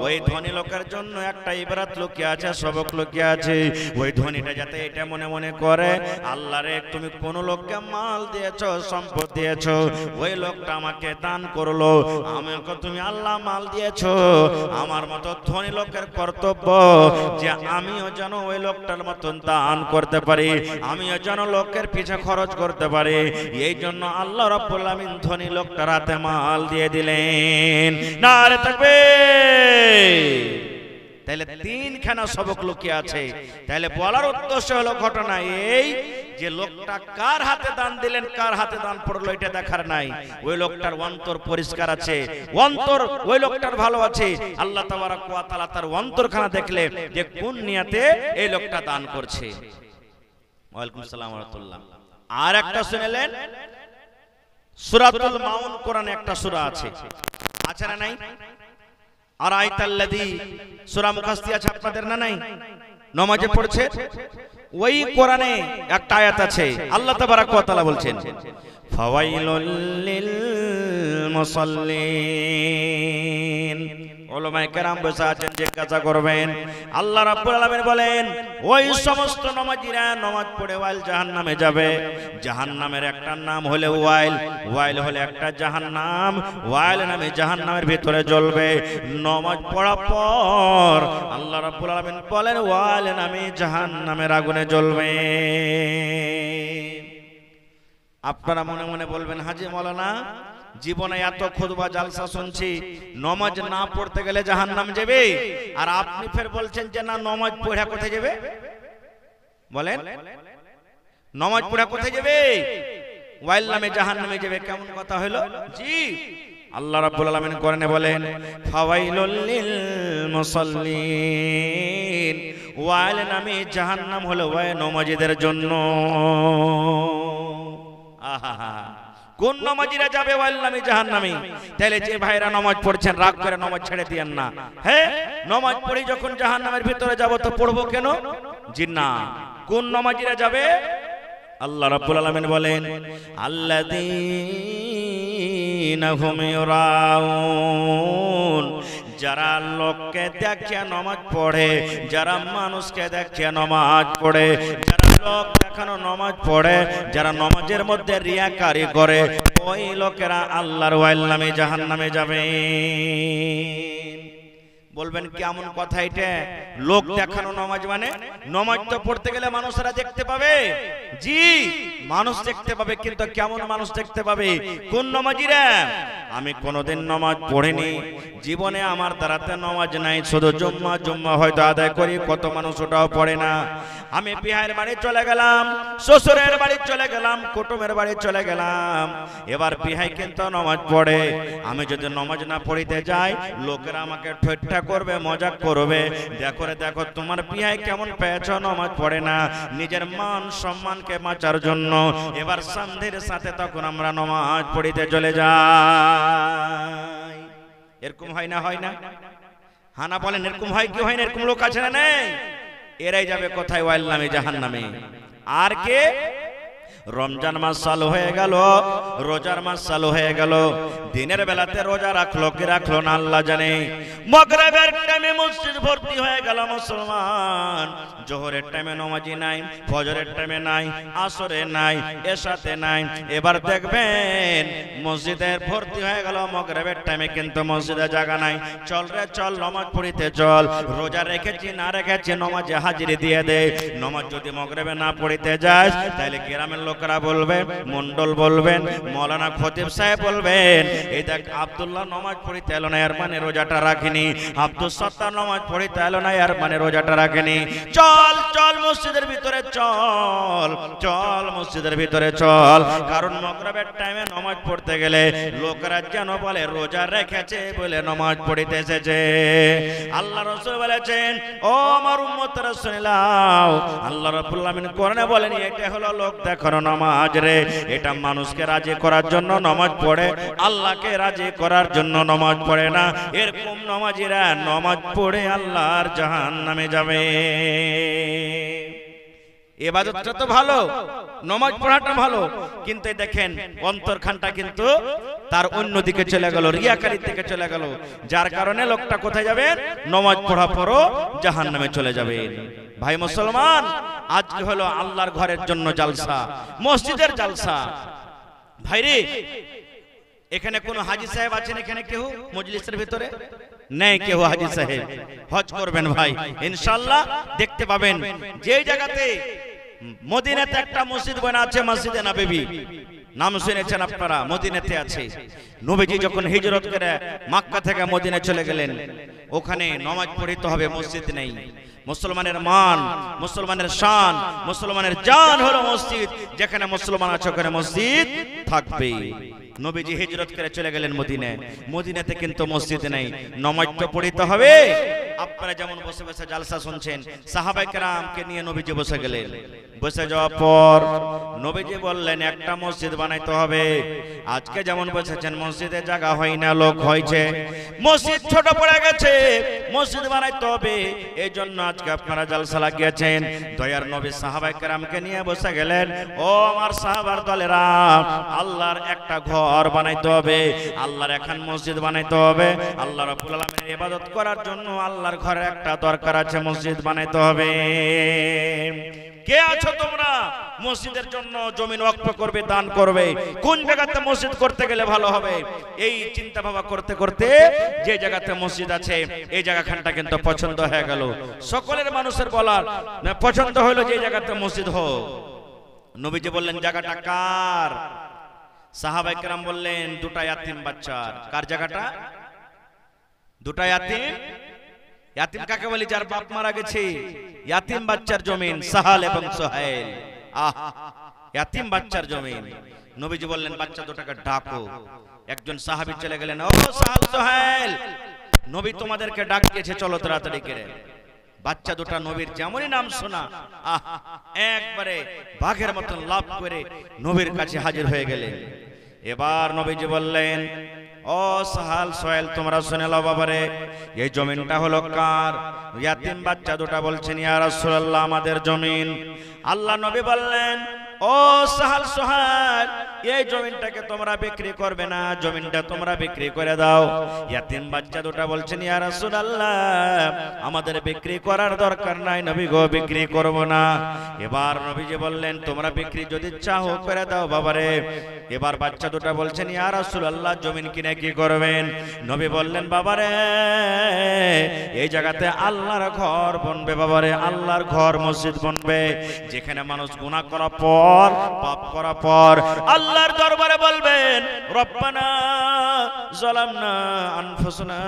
[SPEAKER 1] ওই ধনী লোকের জন্য একটা ইবারত লুকিয়ে আছে, সবক লুকিয়ে আছে। ওই ধনীটা যাতে এটা মনে মনে করে, আল্লাহ রে তুমি কোন লোককে মাল দিয়েছো, সম্পদ দিয়েছো, ওই লোকটা আমাকে দান করলো, আমাকে তুমি আল্লাহ মাল দিয়েছো, আমার মতো ধনী লোকের কর্তব্য যে আমিও যেন ওই লোকটার মতন দান করতে পারি, আমিও যেন লোকের পিছে খরচ করতে পারি। এই জন্য আল্লাহ রাব্বুল আলামিন ধনী লোকটার হাতে মাল দিয়ে দিলেন। নারে তাকবীর। তাহলে তিনখানা সবক লুকিয়ে আছে। তাহলে বলার উদ্দেশ্য হলো ঘটনা এই যে লোকটা কার হাতে দান দিলেন, কার হাতে দান পড়লো এটা দেখার নাই, ওই লোকটার অন্তর পরিষ্কার আছে, অন্তর ওই লোকটার ভালো আছে। আল্লাহ তাবারক ওয়া তাআলা তার অন্তরখানা দেখলে যে কোন নিয়তে এই লোকটা দান করছে। ওয়ালাইকুম আসসালাম ওয়া রাহমাতুল্লাহ। আর একটা শুনলেন সূরাতুল মাউন, কোরআনে একটা সূরা আছে, আছে না নাই? আর আয়াতাল্লাযী সূরা মুখাস্তি আছে আপনাদের না নাই? নামাজে পড়ছে ওই কোরআনে একটা আয়াত আছে, আল্লাহ তাবারক ওয়া তাআলা বলছেন ফাওয়াইলুল লিল মুসাল্লিন। উলামায়ে কেরাম বসে আছেন, জিজ্ঞাসা করবেন। আল্লাহ রাব্বুল আলামিন বলেন ওই সমস্ত নামাজীরা নামাজ পড়ে ওয়াইল জাহান্নামে যাবে। জাহান্নামের একটা নাম হলো ওয়াইল, ওয়াইল হলো একটা জাহান্নাম, ওয়াইল নামে জাহান্নামের ভিতরে জ্বলবে। নামাজ পড়ার পর আল্লাহ রাব্বুল আলামিন বলেন ওয়াইল নামে জাহান্নামের আগুনে জ্বলবে। আপনারা মনে মনে বলবেন হাজী মাওলানা জীবনে এত খুতবা জালসা শুনছি, নামাজ না পড়তে গেলে জাহান্নাম যাবে, আর আপনি ফের বলছেন যে না নামাজ পড়া কোথায় যাবে? বলেন নামাজ পড়া কোথায় যাবে? ওয়াইল নামে জাহান্নামে যাবে। কেমন কথা হলো? জি, আল্লাহ রাব্বুল আলামিন কোরআনে বলেন ফাওয়াইলুল লিল মুসাল্লিন, ওয়াইল নামে জাহান্নাম হলো ওই নামাজীদের জন্য। আহা, কোন নামাজীরা যাবে ওয়াইল নামে জাহান্নামে? তাহলে যে ভাইরা নামাজ পড়ছেন রাগ করে নামাজ ছেড়ে দিয়েন না। হ্যাঁ, নামাজ পড়ি যখন জাহান্নামের ভিতরে যাব তো পড়বো কেন? জি না। কোন নামাজীরা যাবে? আল্লাহ রাব্বুল আলামিন বলেন আল্লাযীনা হুম ইউরাউন, যারা লোককে দেখিয়ে নামাজ পড়ে, যারা মানুষকে দেখিয়ে নামাজ পড়ে, যারা লোক দেখানো নামাজ পড়ে, যারা নামাজের মধ্যে রিয়াকারি করে, ওই লোকেরা আল্লাহর ওয়াইল নামে জাহান্নামে যাবে। বলবেন কেমন কথা এটা? লোক দেখানো নামাজ মানে? নামাজ তো পড়তে গেলে মানুষরা দেখতে পাবে। জি, মানুষ দেখতে পাবে, কিন্তু কেমন মানুষ দেখতে পাবে? কোন নামাজীরা? আমি কোনোদিন নামাজ পড়িনি, জীবনে আমার দ্বারাতে নামাজ নাই, শুধু জুম্মা হয়তো আদায় করি, কত মানুষ ওটাও পড়ে না। আমি বিহারের বাড়ি চলে গেলাম, শ্বশুরের বাড়ি চলে গেলাম, কুটুমের বাড়ি চলে গেলাম, এবার বিহাই কিন্তু নামাজ পড়ে। আমি যদি নামাজ না পড়িতে যাই, লোকেরা আমাকে ঠোঁটটা করবে, মজাক করবে, দেখো রে দেখো তোমার বিহাই কেমন পেয়েছ, নামাজ পড়ে না। নিজের মান সম্মানকে বাঁচার জন্য এবার সান্ধির সাথে তখন আমরা নামাজ পড়িতে চলে যাই। এরকম হয় না? হয় না? হানা বলেন এরকম হয় কি হয় না? এরকম লোক আছে না নেই? এরাই যাবে কোথায়? ওয়াইল নামে জাহান্নামে। আর কে? রমজান মাস চালু হয়ে গেল, রোজার মাস চালু হয়ে গেল, দিনের বেলাতে রোজা রাখলো কি রাখলো না আল্লাহ জানে। মাগরিবের টাইমে মসজিদ ভর্তি হয়ে গেল মুসলমান, জোহরের টাইমে নামাজি নাই, ফজরের টাইমে নাই, আসরে নাই, এশাতে নাই। এবার দেখবেন মসজিদের ভর্তি হয়ে গেল, মাগরিবের টাইমে কিন্তু মসজিদে জায়গা নাই। চল রে চল, নামাজ পড়িতে চল। রোজা রেখেছি না রেখেছি নামাজে হাজিরি দিয়ে দে। নামাজ যদি মাগরিবে না পড়িতে যাস, তাহলে গ্রামের লোকেরা বলবে, মন্ডল বলবেন, মৌলানা খতিব সাহেব বলবেন, এই দেখ আব্দুল্লাহ নামাজ পড়িতে এলো না, এর মানে রোজাটা রাখিনি। আব্দুল সত্তার নামাজ পড়িতে এলো না, এর মানে রোজাটা রাখিনি। চল চল মসজিদের ভিতরে চল, চল মসজিদের ভিতরে চল। কারণ মাগরিবের টাইমে নামাজ পড়তে গেলে লোকেরা যেন বলে রোজা রেখেছে বলে নামাজ পড়িতে এসেছে। আল্লাহ রাসূল বলেছেন, ও আমার উম্মতরা শুনে নাও, আল্লাহ রাব্বুল আলামিন কোরআনে বলেন এটা হলো লোক দেখানো নামাজ রে। এটা মানুষকে রাজি করার জন্য নামাজ পড়ে, আল্লাহকে রাজি করার জন্য নামাজ পড়ে না। এরকম নামাজিরা নামাজ পড়ে আল্লাহর জাহান্নামে যাবে। ইবাদতটা তো ভালো, নামাজ পড়াটা ভালো, কিন্তু দেখেন অন্তরখানটা কিন্তু তার অন্যদিকে চলে গেল, রিয়াকারীর দিকে চলে গেল। যার কারণে লোকটা কোথায় যাবেন? নামাজ পড়া পরও জাহান্নামে চলে যাবেন। ভাই মুসলমান, আজকে হলো আল্লাহর ঘরের জন্য জালসা, মসজিদের জালসা। ভাইরে, এখানে কোন হাজী সাহেব আছেন এখানে কেউ মজলিসের ভিতরে? নেই কেউ হাজী সাহেব। হজ করবেন ভাই, ইনশাআল্লাহ দেখতে পাবেন। যে জায়গাতে মদিনাতে একটা মসজিদ বানা আছে, মসজিদে নববী, নাম শুনেছেন আপনারা, মদিনাতে আছে। নবীজি যখন হিজরত করে মক্কা থেকে মদিনা চলে গেলেন, ওখানে নামাজ পড়তে হবে, মসজিদ নেই। মুসলমানের মান, মুসলমানের শান, মুসলমানের জান হলো মসজিদ। যেখানে মুসলমান আছে ওখানে মসজিদ থাকবে। নবীজি হিজরত করে চলে গেলেন মদিনায়, মদিনাতে কিন্তু মসজিদ নেই, নামাজ তো পড়তে হবে। আপনারা যেমন বসে বসে জালসা শুনছেন, সাহাবায়ে কেরামকে নিয়ে নবীজি বসে গেলেন। বসে যাওয়ার পর নবীজি বললেন একটা মসজিদ বানাইতে হবে। আজকে যেমন বসেছেন মসজিদে জায়গা হয় না, লোক হয়েছে, মসজিদ ছোট পড়ে গেছে, মসজিদ বানাইতে হবে। এই জন্য আজকে আপনারা জালসা লাগিয়েছেন। দয়ার নবী সাহাবায়ে কেরামকে নিয়ে বসে গেলেন, ও আমার সাহাবার দলেরা, আল্লাহর একটা ঘর বানাইতে হবে, আল্লাহর এখন মসজিদ বানাইতে হবে। আল্লাহ রাব্বুল আলামিনের ইবাদত করার জন্য আল্লাহর ঘরে একটা দরকার আছে, মসজিদ বানাইতে হবে। কে আছো তোমরা মসজিদের জন্য জমিন ওয়াকফ করবে, দান করবে? কোন জায়গাতে মসজিদ করতে গেলে ভালো হবে? এই চিন্তা ভাবনা করতে করতে যে জায়গাতে মসজিদ আছে এই জায়গাখানটা কিন্তু পছন্দ হয়ে গেল। সকলের মানুষের বলার পছন্দ হলো যে জায়গাতে মসজিদ হোক। নবীজি বললেন জায়গাটা কার? সাহাবায়ে কেরাম বললেন দুটা ইয়াতিম বাচ্চার। কার জায়গাটা? দুটা ইয়াতিম। ইয়াতিম কাকে বলি? যার বাপ মারা গেছে, ইয়াতিম বাচ্চার জমিন, সাহাল এবং সোহেল। ইয়াতিম বাচ্চার জমিন। নবীজি বললেন বাচ্চা দুটাকে ডাকো। একজন সাহাবী চলে গেলেন, ও সাহাল সোহেল, নবী তোমাদেরকে ডাক দিয়েছে, চলো তাড়াতাড়ি করে। বাচ্চা দুটা নবীর যেমনই নাম শোনা, একবারে বাঘের মতন লাফ করে নবীর কাছে হাজির হয়ে গেলেন। এবার নবীজি বললেন, ও সাহাল সোহেল, তোমরা শুনে নাও বাবারে, এই জমিনটা হলো কার? ইয়াতিম বাচ্চা দুটা বলছেন, ইয়া রাসূলুল্লাহ আমাদের জমিন। আল্লাহ নবী বললেন, ও সাহাল সোহেল, এই জমিনটাকে তোমরা বিক্রি করবে না, জমিনটা তোমরা বিক্রি করে দাও। ইয়াতিম বাচ্চা দুটা বলছেন, ইয়া রাসূলুল্লাহ আমাদের বিক্রি করার দরকার নাই নবী গো, বিক্রি করব না। এবার নবীজি বললেন, তোমরা বিক্রি যদি চাও করে দাও বাবারে। এবার বাচ্চা দুটা বলছেন, ইয়া রাসূলুল্লাহ জমিন কিনে কি করবেন? নবী বললেন, বাবারে এই জায়গাতে আল্লাহর ঘর বনবে বাবারে, আল্লাহর ঘর মসজিদ বনবে, যেখানে মানুষ গুনাহ করার পর, পাপ করার পর আল্লাহর দরবারে বলবেন, রব্বানা যালামনা আনফুসানা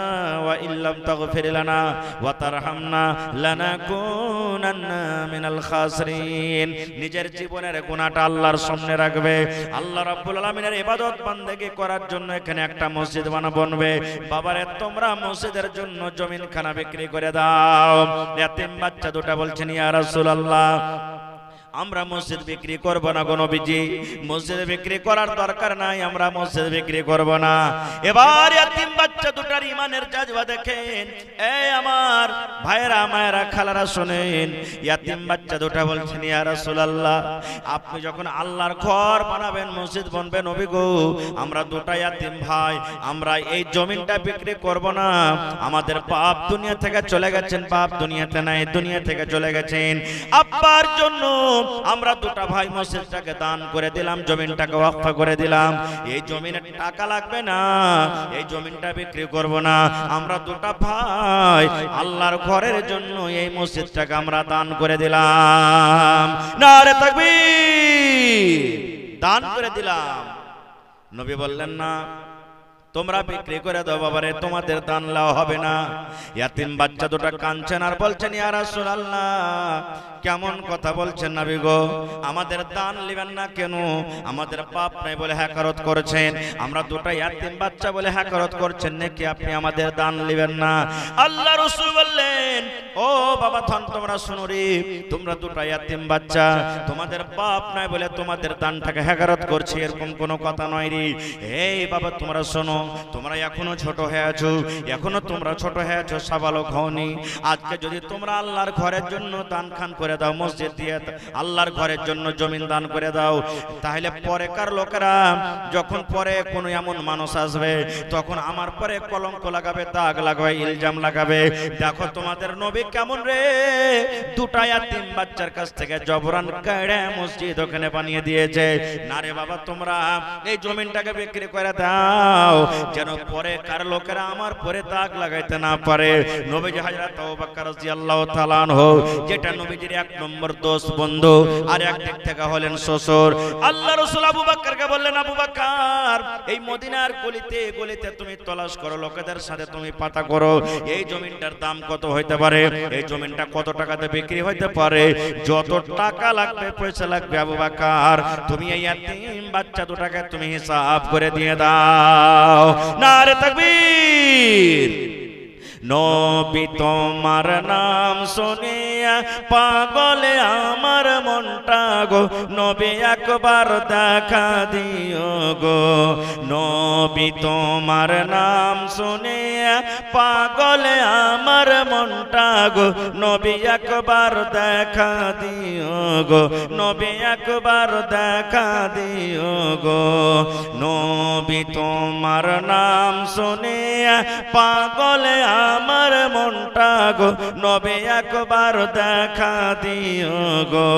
[SPEAKER 1] ওয়া ইল্লাম তাগফির লানা ওয়া তারহামনা লানাকুনান্না মিনাল খাসিরিন। নিজের জীবনের গুনাহটা আল্লাহর সামনে রাখবে, আল্লাহ রাব্বুল আলামিনের ইবাদত বান্দেগি করার জন্য এখানে একটা মসজিদ বানবে। বাবারে তোমরা মসজিদের জন্য জমিনখানা বিক্রি করে দাও। ইয়াতিম বাচ্চা দুটা বলছেন, ইয়া রাসূলুল্লাহ আমরা মসজিদ বিক্রি করব না গো নবীজি, মসজিদ বিক্রি করার দরকার নাই, আমরা মসজিদ বিক্রি করব না। এবার ইয়াতিম বাচ্চা দুটার ঈমানের জাজবা দেখেন। এই আমার ভাইরা মায়েরা খালারা শুনেন, ইয়াতিম বাচ্চা দুটা বলছেন, ইয়া রাসূলুল্লাহ আপনি যখন আল্লাহর ঘর বানাবেন, মসজিদ বানাবেন নবী গো, আমরা দুটা ইয়াতিম ভাই, আমরা এই জমিনটা বিক্রি করব না। আমাদের বাপ দুনিয়া থেকে চলে গেছেন, বাপ দুনিয়াতে নাই, দুনিয়া থেকে চলে গেছেন। আব্বার জন্য আমরা দুটা ভাই মসজিদটাকে দান করে দিলাম, জমিনটাকে ওয়াকফ করে দিলাম। এই জমিনে টাকা লাগবে না, এই জমিনটা বিক্রি করব না। আমরা দুটা ভাই আল্লাহর ঘরের জন্য এই মসজিদটাকে আমরা দান করে দিলাম। নারে তাকবীর! দান করে দিলাম। নবী বললেন, না তোমরা বিক্রি করে দাও বাবারে, তোমাদের দান লাও হবে না। ইয়াতিম বাচ্চা দুটো কাঁদছেন আর বলছেন, ইয়া রাসূলুল্লাহ, কেমন কথা বলছেন নবী গো, আমাদের দান নেবেন না কেন? আমাদের বাপ নাই বলে হ্যাকারত করেছেন, আমরা দুটো ইয়াতিম বাচ্চা বলে হ্যাকারত করছেন নাকি আপনি আমাদের দান নেবেন না? আল্লাহ রাসূল বললেন, ও বাবা ধন, তোমরা শুনো রে, তোমরা দুটো ইয়াতিম বাচ্চা, তোমাদের বাপ নাই বলে তোমাদের দানটাকে হ্যাকারত করছে, এরকম কোনো কথা নয় রে। এই বাবা তোমরা শোনো, তোমরা এখনো ছোট হয়ে আছো, এখনো তোমরা ছোট হয়ে আছো, সাবালক হওনি। আজকে যদি তোমরা আল্লাহর ঘরের জন্য দান খান করে দাও, মসজিদ দিয়ে আল্লাহর ঘরের জন্য জমিন দান করে দাও, তাহলে পরেকার লোকেরা যখন পরে কোনো এমন মানুষ আসবে, তখন আমার পরে কলঙ্ক লাগাবে, দাগ লাগাবে, ইলজাম লাগাবে, দেখো তোমাদের নবী কেমন রে, দুটা ইয়াতিম বাচ্চার কাছ থেকে জবরান কেড়ে মসজিদ ওখানে বানিয়ে দিয়েছে। না রে বাবা, তোমরা এই জমিনটাকে বিক্রি করে দাও, যেন পরে কার লোকেরা আমার পরে দাগ লাগাইতে না পারে। নবীজি হযরত আবু বকর রাদিয়াল্লাহু তাআলা আনহু, যেটা নবীজির এক নম্বর দোস্ত বন্ধু, আর একদিক থেকে হলেন শ্বশুর, আল্লাহ রাসূল আবু বকরকে বললেন, আবু বকর, এই মদিনার গলিতে গলিতে তুমি তলাশ করো, লোকেদের সাথে তুমি পাতা করো, এই জমিনটার দাম কত হইতে পারে, এই জমিনটা কত টাকাতে বিক্রি হইতে পারে, যত টাকা লাগবে, পয়সা লাগবে, আবু বকর তুমি এই ইয়াতিম বাচ্চা দুটাকে তুমি হিসাব করে দিয়ে দাও। নারে তাকবীর। নবী তোমার নাম শুনিয়া পাগলে আমার মনটা গো, নবী একবার দেখা দিও গো। নবী তোমার নাম শুনিয়া পাগলে আমার মনটা গো, নবী একবার দেখা দিও গো, নবী একবার দেখা দিও গো। নবী তোমার নাম শুনিয়া পাগলে আমার মনটা গো, নবী একবার দেখা দিও গো।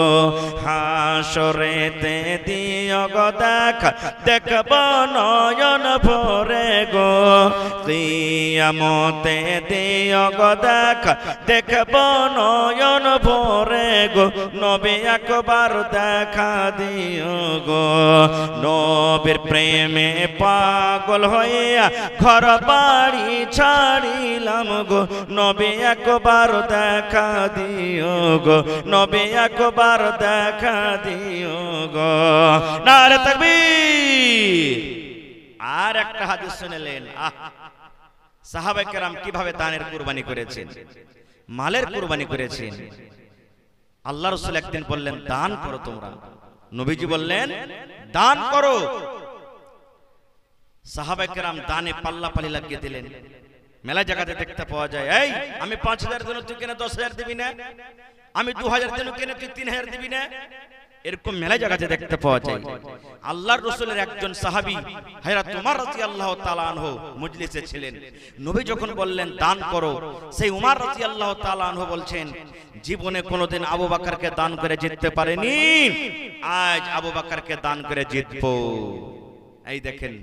[SPEAKER 1] হাসরেতে দিও গো দেখা, দেখব নয়ন ভরে গো। কিয়ামতে দিও গো দেখা, দেখব নয়ন ভরে গো, নবী একবার দেখা দিও গো। নবীর প্রেমে পাগল হইয়া ঘর বাড়ি ছাড়িলাম গো, নবী একবার দেখা দিও গো, নবী একবার দেখা দিও গো। নারে তাকবীর। আর একটা হাদিস শুনলেন, সাহাবায়ে কেরাম কিভাবে দানের কুরবানি করেছেন, মালের কুরবানি করেছেন। আল্লাহ রাসূল একদিন বললেন, দান করো তোমরা। নবীজি বললেন, দান করো। সাহাবায়ে কেরাম দানে পাল্লাপাল্লি লাগিয়ে দিলেন। মেলা জায়গাতে দেখতে পাওয়া যায়, এই আমি ৫,০০০ দিন তুই কেন ১০,০০০ দিবি না, আমি ২,০০০ দিন কেন তুই ৩,০০০ দিবি না, এরকম মেলা জায়গাতে দেখতে পাওয়া যায়। আল্লাহর রাসূলের একজন সাহাবী হযরত উমর রাদিয়াল্লাহু তাআলা আনহু মজলিসে ছিলেন। নবী যখন বললেন দান করো, সেই উমর রাদিয়াল্লাহু তাআলা আনহু বলছেন, জীবনে কোনোদিন আবু বকরকে দান করে জিততে পারেনি, আজ আবু বকরকে দান করে জিতবো। এই দেখেন,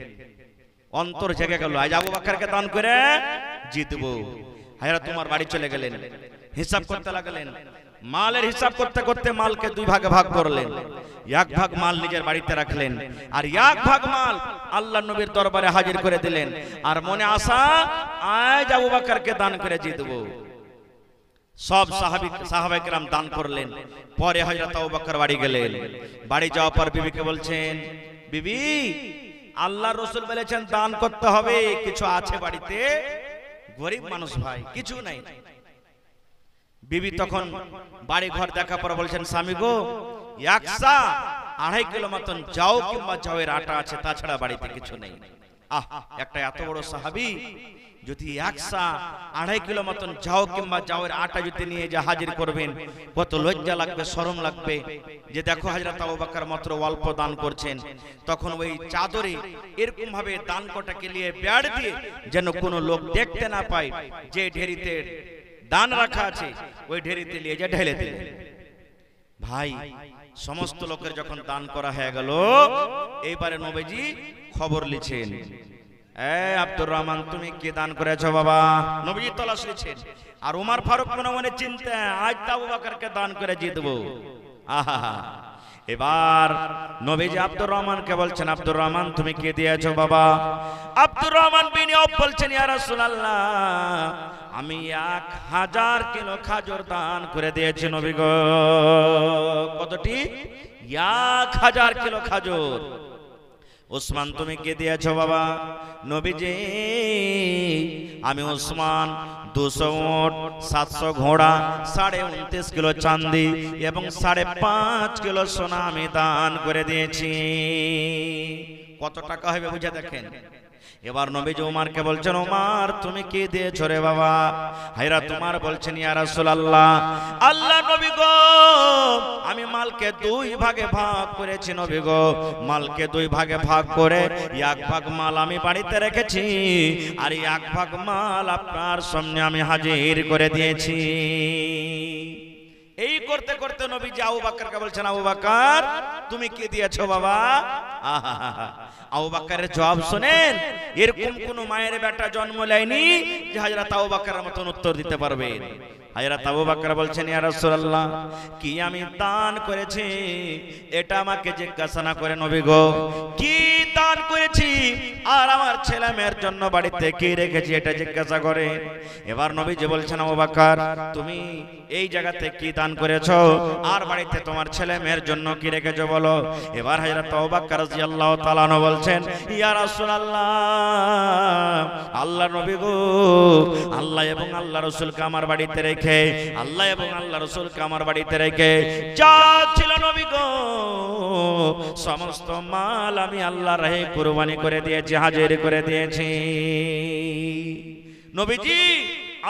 [SPEAKER 1] অন্তর জেগে গেল, আজ আবু বকরকে দান করে জিতবো। হযরত উমর বাড়ি চলে গেলেন, হিসাব করতে লাগলেন। মালের হিসাব করতে করতে মালকে দুই ভাগে ভাগ করলেন। এক ভাগ মাল নিজের বাড়িতে রাখলেন, আর এক ভাগ মাল আল্লাহর নবীর দরবারে হাজির করে দিলেন। আর মনে আশা, আজ আবু বকরকে দান করে জিতবো। সব সাহাবায়ে কেরাম দান করলেন। পরে হযরত আবু বকর বাড়ি গেলেন। বাড়ি যাওয়ার পর বিবিকে বলছেন, বিবি, আল্লাহর রাসূল বলেছেন দান করতে হবে, কিছু আছে বাড়িতে, গরিব মানুষ ভাই, কিছু নাই। বিবি তখন বাড়ি ঘর দেখা পর বলছেন, স্বামী গো, 1.5 কিলো মতন যাও কিংবা যাওয়ের আটা আছে, তাছাড়া বাড়িতে কিছু নেই। একটা এত বড় সাহাবী যদি 1.5 কিলো মতন যাও কিংবা যাওয়ের আটা যদি নিয়ে যা হাজির করবেন, কত লজ্জা লাগবে, শরম লাগবে যে দেখো হযরত আবু বকর মাত্র অল্প দান করছেন। তখন ওই চাদরে এরকম ভাবে দান কটাকে নিয়ে বেড় দিয়ে, যেন কোনো লোক দেখতে না পায় যে ঢেরিতে দান রাখা আছে, ওই ঢেরিতে নিয়ে যা ঢেলে দিলেন। ভাই, সমস্ত লোকের যখন দান করা হয়ে গেল, এইবারে নবীজি খবর লিখেন, আব্দুর রহমান তুমি কি দান করেছো বাবা? নবীজি তলাশ লিখেন। আর উমর ফারুক মনে মনে চিন্তা, আজ তো আবু বকরকে দান করে জিতবো। আহা, এবার নবীজি আব্দুর রহমানকে বলছেন, আব্দুর রহমান তুমি কে দিয়েছো বাবা? আব্দুর রহমান বিন আউফ বলছেন, ইয়া রাসূলুল্লাহ আমি 1000 কিলো খাজর দান করে দিয়েছি নবী গো। কতটি? 1000 কিলো খাজর। ওসমান তুমি কে দিয়েছো বাবা? নবীজি আমি ওসমান 200 উট, 700 ঘোড়া, 29.5 কিলো চাঁদি এবং 5.5 কিলো সোনা আমি দান করে দিয়েছি। কত টাকা হবে বুঝে দেখেন। এবার নবীজি ওমরকে বলছেন, ওমর তুমি কি দিয়েছো রে বাবা? হায়রা তোমার বলছেন, ইয়া রাসূলুল্লাহ আল্লাহ নবী গো আমি মালকে 2 ভাগে ভাগ করেছি নবী গো। মালকে 2 ভাগে ভাগ করে 1 ভাগ মাল আমি বাড়িতে রেখেছি আর 1 ভাগ মাল আপনার সামনে আমি হাজির করে দিয়েছি। এই করতে করতে নবীজি আবু বকরকে বলছেন, আবু বকর তুমি কি দিয়েছো বাবা? আবু বকরের জবাব শুনেন, এরকম কোন মায়ের বেটা জন্ম নেয়নি যে হযরত আবু বকরের মতন উত্তর দিতে পারবে। হযরত আবু বকর বলছেন, ইয়া রাসূলুল্লাহ কি আমি দান করেছি এটা আমাকে জিজ্ঞাসা না করে নবী গো কি দান করেছি আর আমার ছেলে মেয়ের জন্য বাড়িতে কি রেখেছি এটা জিজ্ঞাসা করে। এবার নবীজি বলছেন, আবু বকর তুমি এই জায়গাতে কি দান করেছো আর বাড়িতে তোমার ছেলে মেয়ের জন্য কি রেখেছো বলো। এবার হযরত আবু বকর রাদিয়াল্লাহু তাআলা আনহু বলছেন, ইয়া রাসূলুল্লাহ আল্লাহ নবী গো আল্লাহ এবং আল্লাহ রাসূলকে আমার বাড়িতে রেখে আল্লাহ এবং আল্লাহ রাসূলকে আমার বাড়িতে রেখে যা ছিল নবী গো সমস্ত মাল আমি আল্লাহর রাহে কুরবানি করে দিয়েছি, হাজির করে দিয়েছি। নবীজি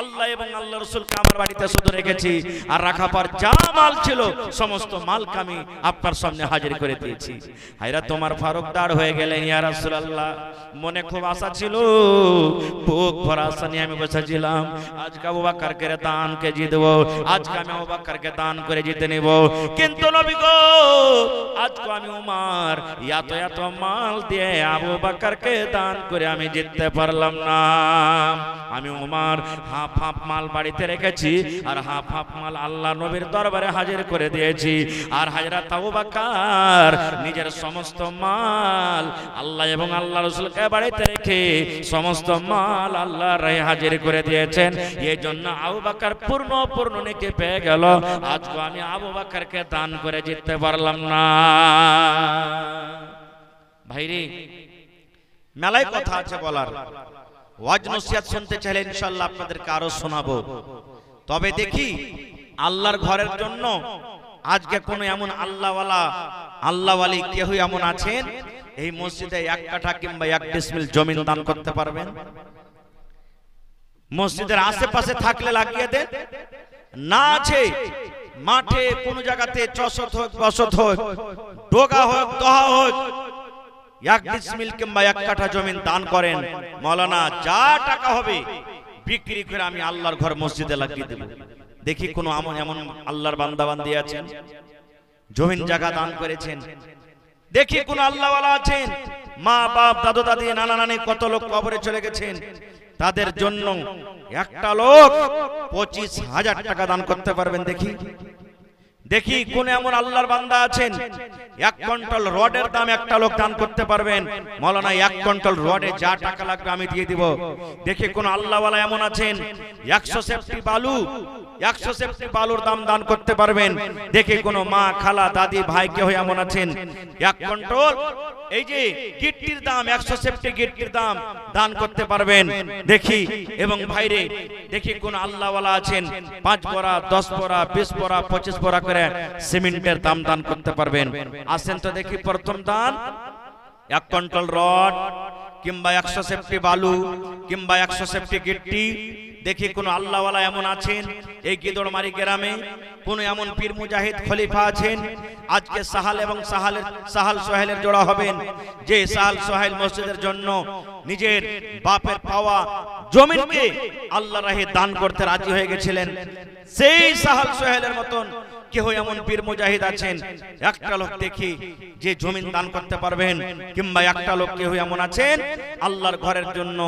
[SPEAKER 1] আল্লাহ এবং আল্লাহ রাসূলকে আমার বাড়িতে শুধু রেখেছি আর রাখা পর যা মাল ছিল সমস্ত মালকে আমি আপনার সামনে হাজির করে দিয়েছি। হায়রা তোমার ফারুক দাঁড় হয়ে গেলেন, ইয়া রাসূলুল্লাহ মনে খুব আশা ছিল, বুক ভরা আশা নিয়ে আমি বসেছিলাম আজকে আবু বকরকে দান কে জিতব, আজকে আমি আবু বকরকে দান করে জিতে নেব। কিন্তু নবী গো আজকে আমি উমর এত মাল দিয়ে আবু বকরকে দান করে আমি জিততে পারলাম না। আমি উমর হাফ হাফ মাল বাড়িতে রেখেছি আর হাফ হাফ মাল আল্লাহ নবীর দরবারে হাজির করে দিয়েছি। আর হযরত আবু বকর নিজের সমস্ত মাল আল্লাহ এবং আল্লাহ রাসূলকে বাড়িতে রেখে সমস্ত মাল আল্লাহর রাহে হাজির করে দিয়েছেন। এই জন্য আবু বকর পূর্ণ নেকি পেয়ে গেল। আজকে আমি আবু বকরকে দান করে জিততে পারলাম না। ভাইরে মেলায় কথা আছে বলার, ওয়াজ নসিহত শুনতে চাইলে ইনশাআল্লাহ আপনাদেরকে আরো শোনাবো। তবে দেখি আল্লাহর ঘরের জন্য আজকে কোন এমন আল্লাহওয়ালি কেউ এমন আছেন এই মসজিদে 1 কাঠা কিংবা 1 ডিসমিল জমিন দান করতে পারবেন? মসজিদের আশেপাশে থাকলে লাগিয়ে দেন, না আছে মাঠে কোন জায়গাতে চষত হোক বসত হোক ডোগা হোক দহা হোক 1 ডিসমিল কিংবা 1 কাঠা জমিন দান করেন। মাওলানা যা টাকা হবে বিক্রি করে আমি আল্লাহর ঘর মসজিদে লাগিয়ে দেব। দেখি কোন এমন আল্লাহর বান্দা বান্দি আছেন জমিন জায়গা দান করেছেন? দেখি কোন আল্লাহওয়ালা আছেন মা বাপ দাদু দাদি নানা নানি কত লোক কবরে চলে গেছেন তাদের জন্য একটা লোক 25,000 টাকা দান করতে পারবেন? দেখি কোন এমন আল্লাহর বান্দা আছেন 1 কুইন্টাল রডের দাম একটা লোক দান করতে পারবেন? মাওলানা 1 কুইন্টাল রডে যা টাকা লাগবে আমি দিয়ে দিব। দেখি কোন আল্লাহওয়ালা এমন আছেন 100 সেফটি বালুর দাম দান করতে পারবেন? দেখি কোন মা খালা দাদি ভাই কেউ এমন আছেন 1 কুইন্টাল এই যে গিট্টির দাম 100 সেফটি গিট্টির দাম দান করতে পারবেন? দেখি এবং ভাইরে দেখি কোন আল্লাহওয়ালা আছেন 5 বড়া 10 বড়া 20 বড়া 25 বড়া করে সিমেন্টের দাম দান করতে পারবেন? আসেন তো দেখি প্রথম দান 1 কুইন্টাল রড কিংবা 100 সেফটি বালু কিংবা 100 সেফটি গিট্টি। দেখি কোন আল্লাহওয়ালা এমন আছেন এই গিদড়মারি গ্রামে কোন এমন পীর মুজাহিদ খলিফা আছেন আজকে সাহাল সোহেলের জোড়া হবেন যে সাহাল সোহেল মসজিদের জন্য নিজের বাপের পাওয়া জমিনকে আল্লাহর রাহে দান করতে রাজি হয়ে গেছিলেন। সেই সাহাল সোহেলের মতন কেউ এমন বীর মুজাহিদ আছেন, একটা লোক দেখি যে জমিন দান করতে পারবেন, কিংবা একটা লোক কেউ এমন আছেন আল্লাহর ঘরের জন্য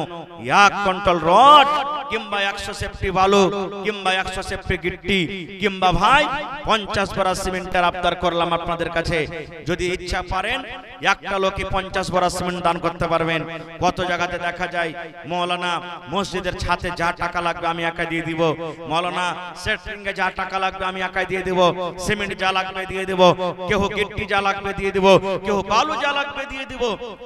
[SPEAKER 1] 1 কুইন্টাল রড কিংবা 100 সেফটি বালু কিংবা 100 সেফটি গিট্টি কিংবা ভাই 50 বড়া সিমেন্টের আবদার করলাম আপনাদের কাছে, যদি ইচ্ছা পারেন একটা লোকই 50 বড়া সিমেন্ট দান করতে পারবেন। কত জায়গাতে দেখা যায় মৌলানা মসজিদের ছাদে যা টাকা লাগবে আমি একাই দিয়ে দিব, মৌলানা সেন্টারিং এ যা টাকা লাগবে আমি একাই দিয়ে দিব, সিমেন্ট যা লাগবে দিয়ে দেব, কেউ গিট্টি যা লাগবে দিয়ে দেব, কেউ বালু যা লাগবে দিয়ে দেব।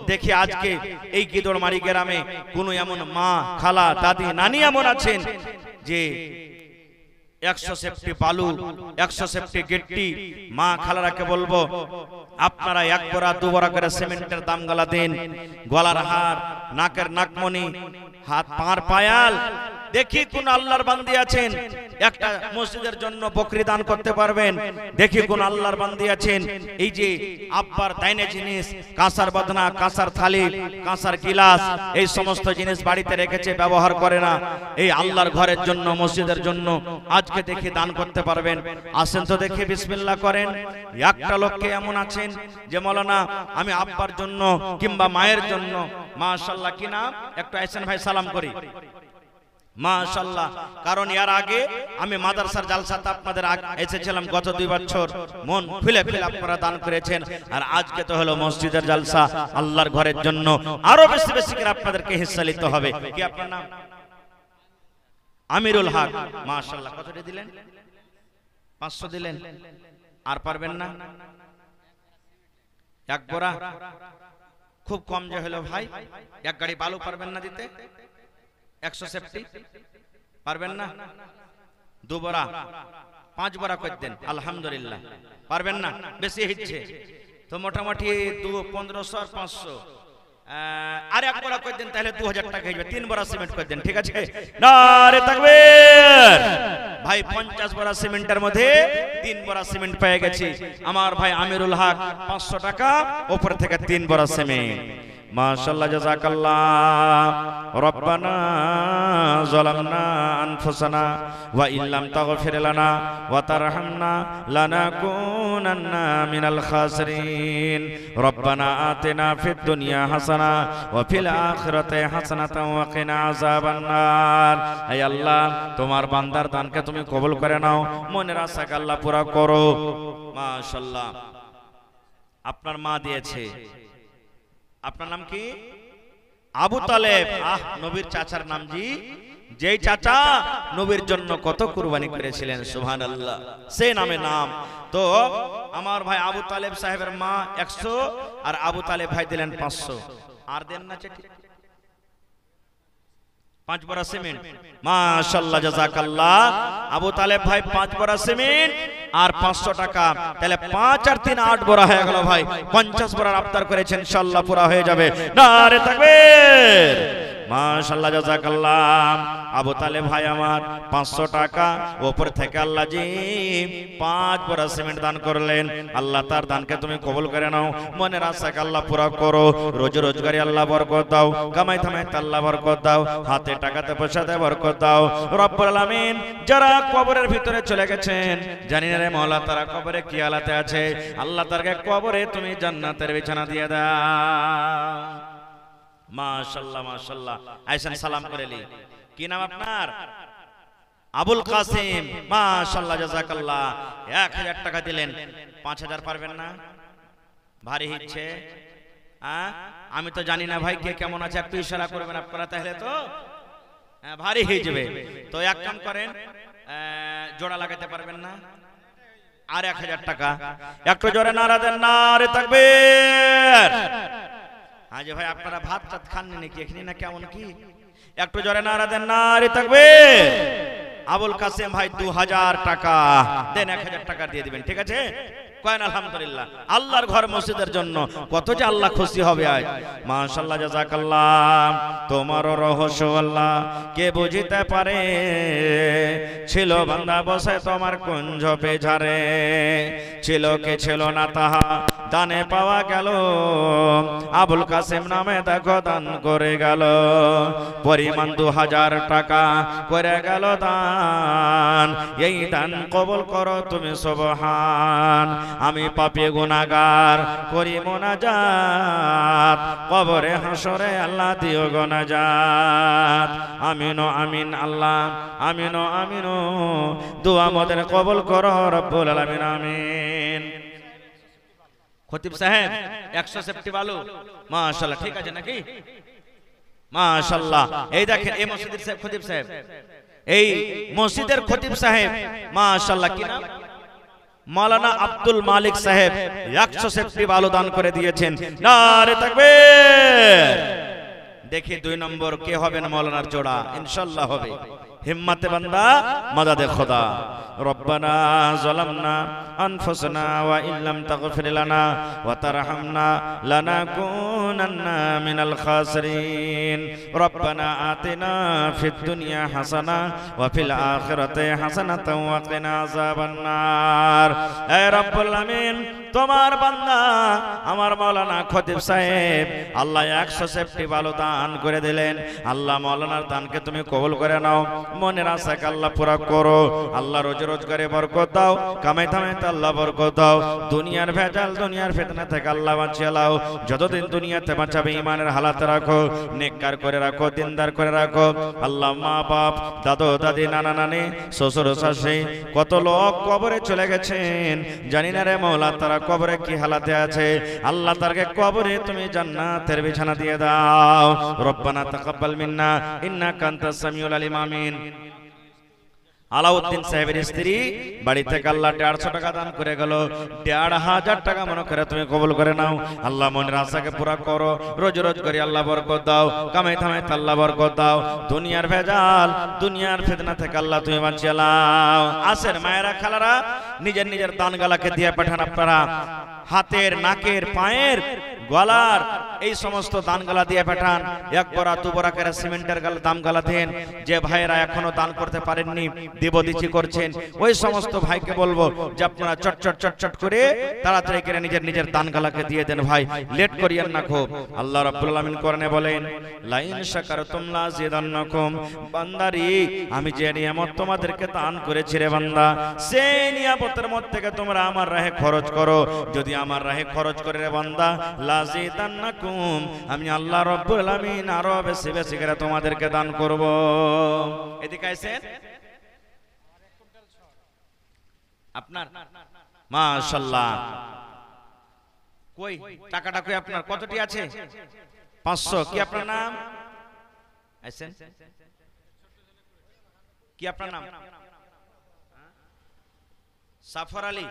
[SPEAKER 1] দেখি আজকে এই গিদড়মারি গ্রামে কোন এমন মা খালা দাদি নানি এমন আছেন যে 100 সেফটি বালু 100 সেফটি গিট্টি, মা খালারাকে বলবো আপনারা 1 বড়া 2 বড়া করে সিমেন্টের দাম গলা দেন, গলার হার, নাকের নাকমণি, হাত পার পায়াল। দেখি কোন আল্লাহর বান্দি আছেন একটা মসজিদের জন্য বকরি দান করতে পারবেন, দেখি কোন আল্লাহর বান্দি আছেন এই যে আব্বার দাইনে জিনিস, কাঁসার বদনা, কাঁসার থালি, কাঁসার গিলাস, এই সমস্ত জিনিস বাড়িতে রেখেছে ব্যবহার করে না, এই আল্লাহর ঘরের জন্য মসজিদের জন্য আজকে দেখি দান করতে পারবেন। আসেন তো দেখি বিসমিল্লাহ করেন। একটা লোককে এমন আছেন যে মৌলানা আমি আব্বার জন্য কিংবা মায়ের জন্য, মাশাআল্লাহ কি নাম, একটু আইসেন ভাই সালাম করি মাশাআল্লাহ। কারণ এর আগে আমি মাদ্রাসার জালসাতে আপনাদের এসেছিলাম গত 2 বছর, মন খুলে খুলে আপনারা দান করেছেন, আর আজকে তো হলো মসজিদের জালসা আল্লাহর ঘরের জন্য, আরো বেশি বেশি করে আপনাদেরকে হিস্সা নিতে হবে। কি আপনার নাম? আমিরুল হক, মাশাআল্লাহ। কতটা দিলেন? 500 দিলেন। আর পারবেন না? 1 বড়া খুব কম যে হলো ভাই, 1 গাড়ি বালু পারবেন না দিতে? 100 সেফটি পারবেন না? 2 বড়া 5 বড়া করে দেন, আলহামদুলিল্লাহ। পারবেন না? বেশি হচ্ছে তো মোটামুটি 1500 আর 500, আর 1 বড়া করে দেন, তাহলে 2000 টাকা হয়ে যাবে। 3 বড়া সিমেন্ট করে দেন, ঠিক আছে? নারে তাকবীর। ভাই 50 বড়া সিমেন্টের মধ্যে 3 বড়া সিমেন্ট পেয়ে গেছি আমার ভাই আমিরুল হক, 500 টাকা উপর থেকে 3 বড়া সিমেন্ট। মাশাআল্লাহ, জাযাকাল্লাহ। রব্বানা যালামনা আনফুসানা ওয়া ইল্লাম তাগফির লানা ওয়া তারহামনা লানাকুনান্না মিনাল খাসিরিন। রব্বানা আতিনা ফিদ দুনিয়া হাসানা ওয়া ফিল আখিরাতি হাসানাতাও ওয়া কিনা আযাবান নার। হে আল্লাহ, তোমার বান্দার দানকে তুমি কবুল করে নাও, মনের আশাকে আল্লাহ পুরা করো। মাশাআল্লাহ, আপনার মা দিয়েছে। আপনার নাম কি? আবু তালেব। নবীর চাচার নাম জি, যেই চাচা নবীর জন্য কত কুরবানি করেছিলেন, সুবহানাল্লাহ, সেই নামে নাম। তো আমার ভাই আবু তালেব সাহেবের মা 100 আর আবু তালেব ভাই দিলেন 500। আর দেন না চেটি 5 বড়া সিমেন্ট। মাশাআল্লাহ, জাযাকাল্লাহ। আবু তালেব ভাই 5 বড়া সিমেন্ট আর 500 টাকা, তাহলে 5 আর 3 8 বড়া হয়ে গেল ভাই। 50 বড়ার আবদার করেছেন, ইনশাআল্লাহ পুরা হয়ে যাবে। নারে তাকবীর। মাশাআল্লাহ, জাযাকাল্লাহ। আবু তালেব ভাই আমার 500 টাকা উপর থেকে আল্লাহ জি 5 বড়া সিমেন্ট দান করলেন। আল্লাহ তার দানকে তুমি কবুল করে নাও, মনের আশাকে আল্লাহ পুরা করো, রোজ রোজগারি আল্লাহ বরকত দাও, কামাই থামাইতে আল্লাহ বরকত দাও, হাতে টাকাতে পয়সাতে বরকত দাও রব্বুল আলামিন। যারা কবরের ভিতরে চলে গেছেন জানি না রে মওলা তারা কবরে কি হালাতে আছে, আল্লাহ তারকে কবরে তুমি জান্নাতের বিছানা দিয়ে দাও। মাশাআল্লাহ, মাশাআল্লাহ। আইসেন সালাম করেলি। কি নাম আপনার? আবুল কাসিম। মাশাআল্লাহ, জাযাকাল্লাহ। 1000 টাকা দিলেন। 5000 পারবেন না? ভারী হচ্ছে। আমি তো জানি না ভাই কে কেমন আছে, একটু ইশারা করবেন আপনারা, তাহলে তো ভারী হয়ে যাবে। তো এক কাম করেন, জোড়া লাগাতে পারবেন না? আর 1000 টাকা। একটু জোরে নারা দেন, নারে তাকবীর। আজ ভাই আপনারা ভাত টাত খাননি নাকি এখানে, না কেমন কি? একটু জোরে নারা দেন, নারে তাকবীর। আবুল কাসেম ভাই 2000 টাকা দেন, 1000 টাকা দিয়ে দিবেন, ঠিক আছে? কয়েন আলহামদুলিল্লাহ। আল্লাহর ঘর মসজিদের জন্য কত যে আল্লাহ খুশি হবে আজ। মাশাআল্লাহ, জাযাকাল্লাহ। তোমার রহস্য আল্লাহ কে বুঝিতে পারে, ছিল বান্দা বসে তোমার কুঞ্জ পেঝারে, ছিল কে ছিল না তাহা দানে পাওয়া গেল আবুল কাসেম নামে দেখো দান করে গেল পরিমাণ 2000 টাকা করে গেল দান এই দান কবুল করো তুমি সুবহান আমি পাপী গুনাহগার করি মুনাজাত কবরে হাসরে আল্লাহ দিও গো নাজাত আমিন আমিন আল্লাহ আমিন আমিন দোয়া আমাদের কবুল করো রব্বুল আলামিন আমিন খতিব সাহেব 100 সেফটি বালু মাশাআল্লাহ ঠিক আছে নাকি মাশাআল্লাহ এই দেখেন এই মসজিদের সাহেব খতিব সাহেব এই মসজিদের খতিব সাহেব মাশাআল্লাহ কি নাম মাওলানা আব্দুল মালিক সাহেব 100 সেফটি বালু দান করে দিয়েছেন নারে তাকবীর দেখি 2 নম্বর কে হবেন মাওলানার জোড়া ইনশাআল্লাহ হবে হিম্মতে বান্দা মাদাদে খোদা রব্বানা যালামনা আনফুসানা ওয়া ইল্লাম তাগফির লানা ওয়া তারহামনা লানাকুনান্না মিনাল খাসিরিন রব্বানা আতিনা ফিদ দুনিয়া হাসানা ওয়া ফিল আখিরাতি হাসানাতাও ওয়া কিনা আযাবান নার হে রব্বুল আমিন তোমার বান্দা আমার মাওলানা খতিব সাহেব আল্লাহ 100 সেফটি বালু দান করে দিলেন আল্লাহ মাওলানার দানকে তুমি কবুল করে নাও মনের আশাকে আল্লাহ পুরা করো আল্লাহ রোজি রোজগারে বরকত দাও কামাই ধামাইতে আল্লাহ বরকত দাও দুনিয়ার ভেজাল দুনিয়ার ফিতনা থেকে আল্লাহ বাঁচিয়ে নাও যতদিন দুনিয়াতে বাঁচাবে ঈমানের হালাতে রাখো নেককার করে রাখো দিনদার করে রাখো আল্লাহ মা বাপ দাদু দাদি নানা নানি শ্বশুর শাশুড়ি কত লোক কবরে চলে গেছেন জানি না রে মাওলা তারা কবরে কি হালাতে আছে আল্লাহ তারকে কবরে তুমি জান্নাতের বিছানা দিয়ে দাও রব্বানা তাকাব্বাল মিন্না ইন্নাকা আনতাস সামিউল আলিম আমিন আলাউদ্দিন সাহেবের স্ত্রী বাড়ি থেকে আল্লাহ 150 টাকা দান করে গেল 1500 টাকা মনে করে তুমি কবুল করে নাও আল্লাহ মনের আশাকে পুরা করো রোজ রোজ করে আল্লাহ বরকত দাও কামাই থামাইতে আল্লাহ বরকত দাও দুনিয়ার ভেজাল দুনিয়ার ফিতনা থেকে আল্লাহ তুমি বাঁচিয়ে নাও আসেন মায়েরা খালারা নিজের নিজের দান গালাকে দিয়ে পাঠান আপনারা হাতের নাকের পায়ের গলার এই সমস্ত দান গালা দিয়ে পাঠান এক বড়া দু বড়া করে সিমেন্টের দাম গালা দেন যে ভাইরা এখনো দান করতে পারেননি দেবদিচি করছেন ওই সমস্ত ভাইকে বলবো যে আপনারা চটচট করে তাড়াতাড়ি করে নিজের নিজের দান গালাকে দিয়ে দেন ভাই লেট করিয়েন না খুব আল্লাহ রাব্বুল আলামিন কোরআনে বলেন লাইন শাকারতুম লাযিদান্নাকুম বান্দারি আমি যে নিয়ামত তোমাদেরকে দান করেছি রে বান্দা সেই নিয়ামতের মধ্যে থেকে তোমরা আমার রাহে খরচ করো যদি আমার রাহে খরচ করে রে বান্দা লাযিদান্নাকুম আমি আল্লাহ রাব্বুল আলামিন আরো বেশি বেশি করে তোমাদেরকে দান করব এদিকে আইছেন আপনার মাশাআল্লাহ কই টাকাটা কই আপনার কতটি আছে 500 কি আপনার নাম আইছেন কি আপনার নাম সাফর আলী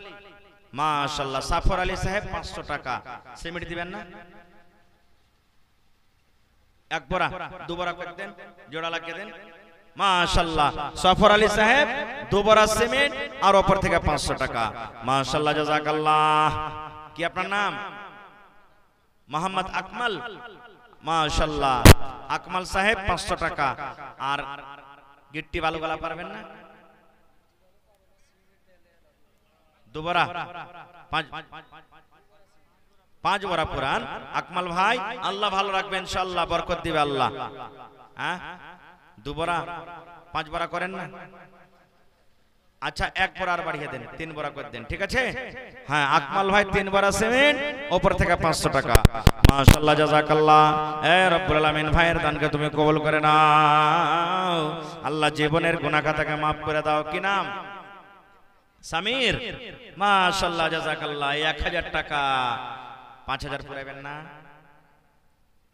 [SPEAKER 1] মাশাআল্লাহ সাফর আলী সাহেব 500 টাকা সিমেন্ট দিবেন না এক বড়া দু বড়া করে দেন জোড়া লাগিয়ে দেন মাশাআল্লাহ সাফর আলী সাহেব দু বড়া সিমেন্ট আর উপর থেকে 500 টাকা মাশাআল্লাহ জাযাকাল্লাহ কি আপনার নাম মোহাম্মদ আকমাল মাশাআল্লাহ আকমাল সাহেব 500 টাকা আর গিট্টি বালু গলা পারবেন না দুবারা পাঁচ বড়া পুরান আকমাল ভাই আল্লাহ ভালো রাখবে ইনশাআল্লাহ বরকত দিবে আল্লাহ হ্যাঁ দুবরা 5 বড়া করেন না আচ্ছা এক বড়া আর বাড়িয়ে দেন 3 বড়া করে দেন ঠিক আছে হ্যাঁ আকমাল ভাই 3 বড়া সিমেন্ট উপর থেকে 500 টাকা মাশাআল্লাহ জাযাকাল্লাহ এ রব্বুল আলামিন ভাইয়ের দানকে তুমি কবুল করে নাও আল্লাহ জীবনের গুনাহ খাতাকে maaf করে দাও কি নাম সামির মাশাআল্লাহ জাযাকাল্লাহ 1000 টাকা 5000 পুরাবেন না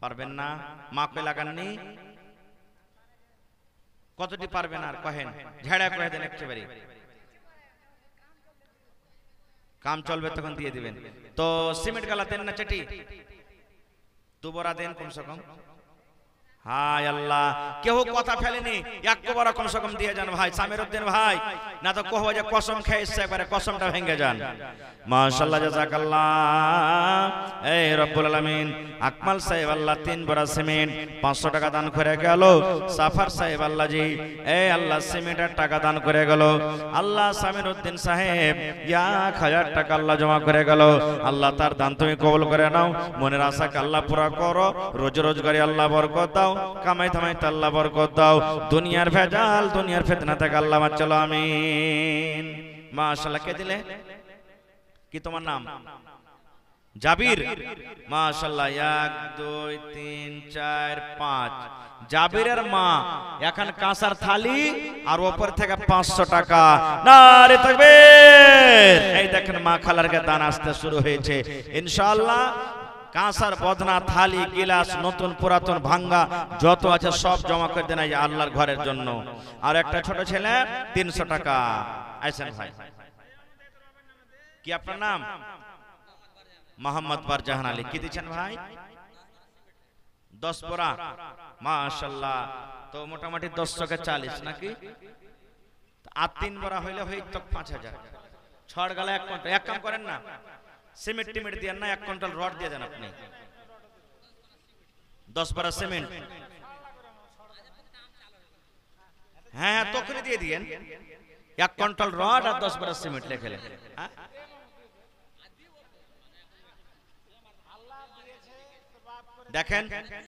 [SPEAKER 1] পারবেন না মা কই লাগাননি কতটি পারবেন আর কহেন ঝাড়া করে দেন একেবারে কাম চলবে তখন দিয়ে দিবেন তো সিমেন্ট গালা দেন না চেটি দুবরা দেন কমসে কম হায় আল্লাহ, কেউ কথা ফেলেনি, একবার কমসে কম দিয়ে যান ভাই সামিরউদ্দিন ভাই, না তো কহবো যে কসম খেয়েছে, একবারে কসমটা ভেঙে যান। মাশাআল্লাহ, জাযাকাল্লাহ। এই রব্বুল আলামিন, আকমাল সাহেব আল্লাহ 3 বড়া সিমেন্ট 500 টাকা দান করে গেল। সাফার সাহেব আল্লাহ জি এই আল্লাহ সিমেন্টের টাকা দান করে গেল। আল্লাহ সামিরউদ্দিন সাহেব 1000 টাকা আল্লাহ জমা করে গেল। আল্লাহ তার দান তুমি কবুল করে নাও, মনের আশাকে আল্লাহ পুরা করো, রোজগারে আল্লাহ বরকত দাও, কামাই থামাইতে আল্লাহ বরকত দাও, দুনিয়ার ভেজাল দুনিয়ার ফিতনা থেকে আল্লাহ বাঁচালো, আমিন। মাশাআল্লাহ। কে দিলে? কি তোমার নাম? জাবির। মাশাআল্লাহ। 1 2 3 4 5 জাবিরের মা এখন কাঁসার থালি আর উপর থেকে 500 টাকা। নারে তাকবীর। এই দেখেন মা খালারকে দান আসতে শুরু হয়েছে ইনশাআল্লাহ। কাঁসার বদনা, থালি, গিলাস, নতুন পুরাতন ভাঙ্গা যত আছে সব জমা করে দেন আল্লাহর ঘরের জন্য। আর একটা ছোট ছেলে 300 টাকা। আইসেন ভাই, কি আপনার নাম? মোহাম্মদ বারজাহান আলী। কি দিচ্ছেন ভাই? 10 বড়া। মাশাআল্লাহ। তো মোটামুটি 10 টাকা 40 নাকি? আর 3 বড়া হইলে হই তো 5000। ছড় গেল 1 কুইন্টাল। এক কাম করেন না, সিমেন্ট টিমেন্ট দিয়ে না, 1 কুইন্টাল রড দিয়ে দেন আপনি। 10 বড়া সিমেন্ট। হ্যাঁ তখনই দিয়ে দিয়েন। 1 কুইন্টাল রড আর 10 বড়া সিমেন্ট লিখেলেন। হ্যাঁ দেখেন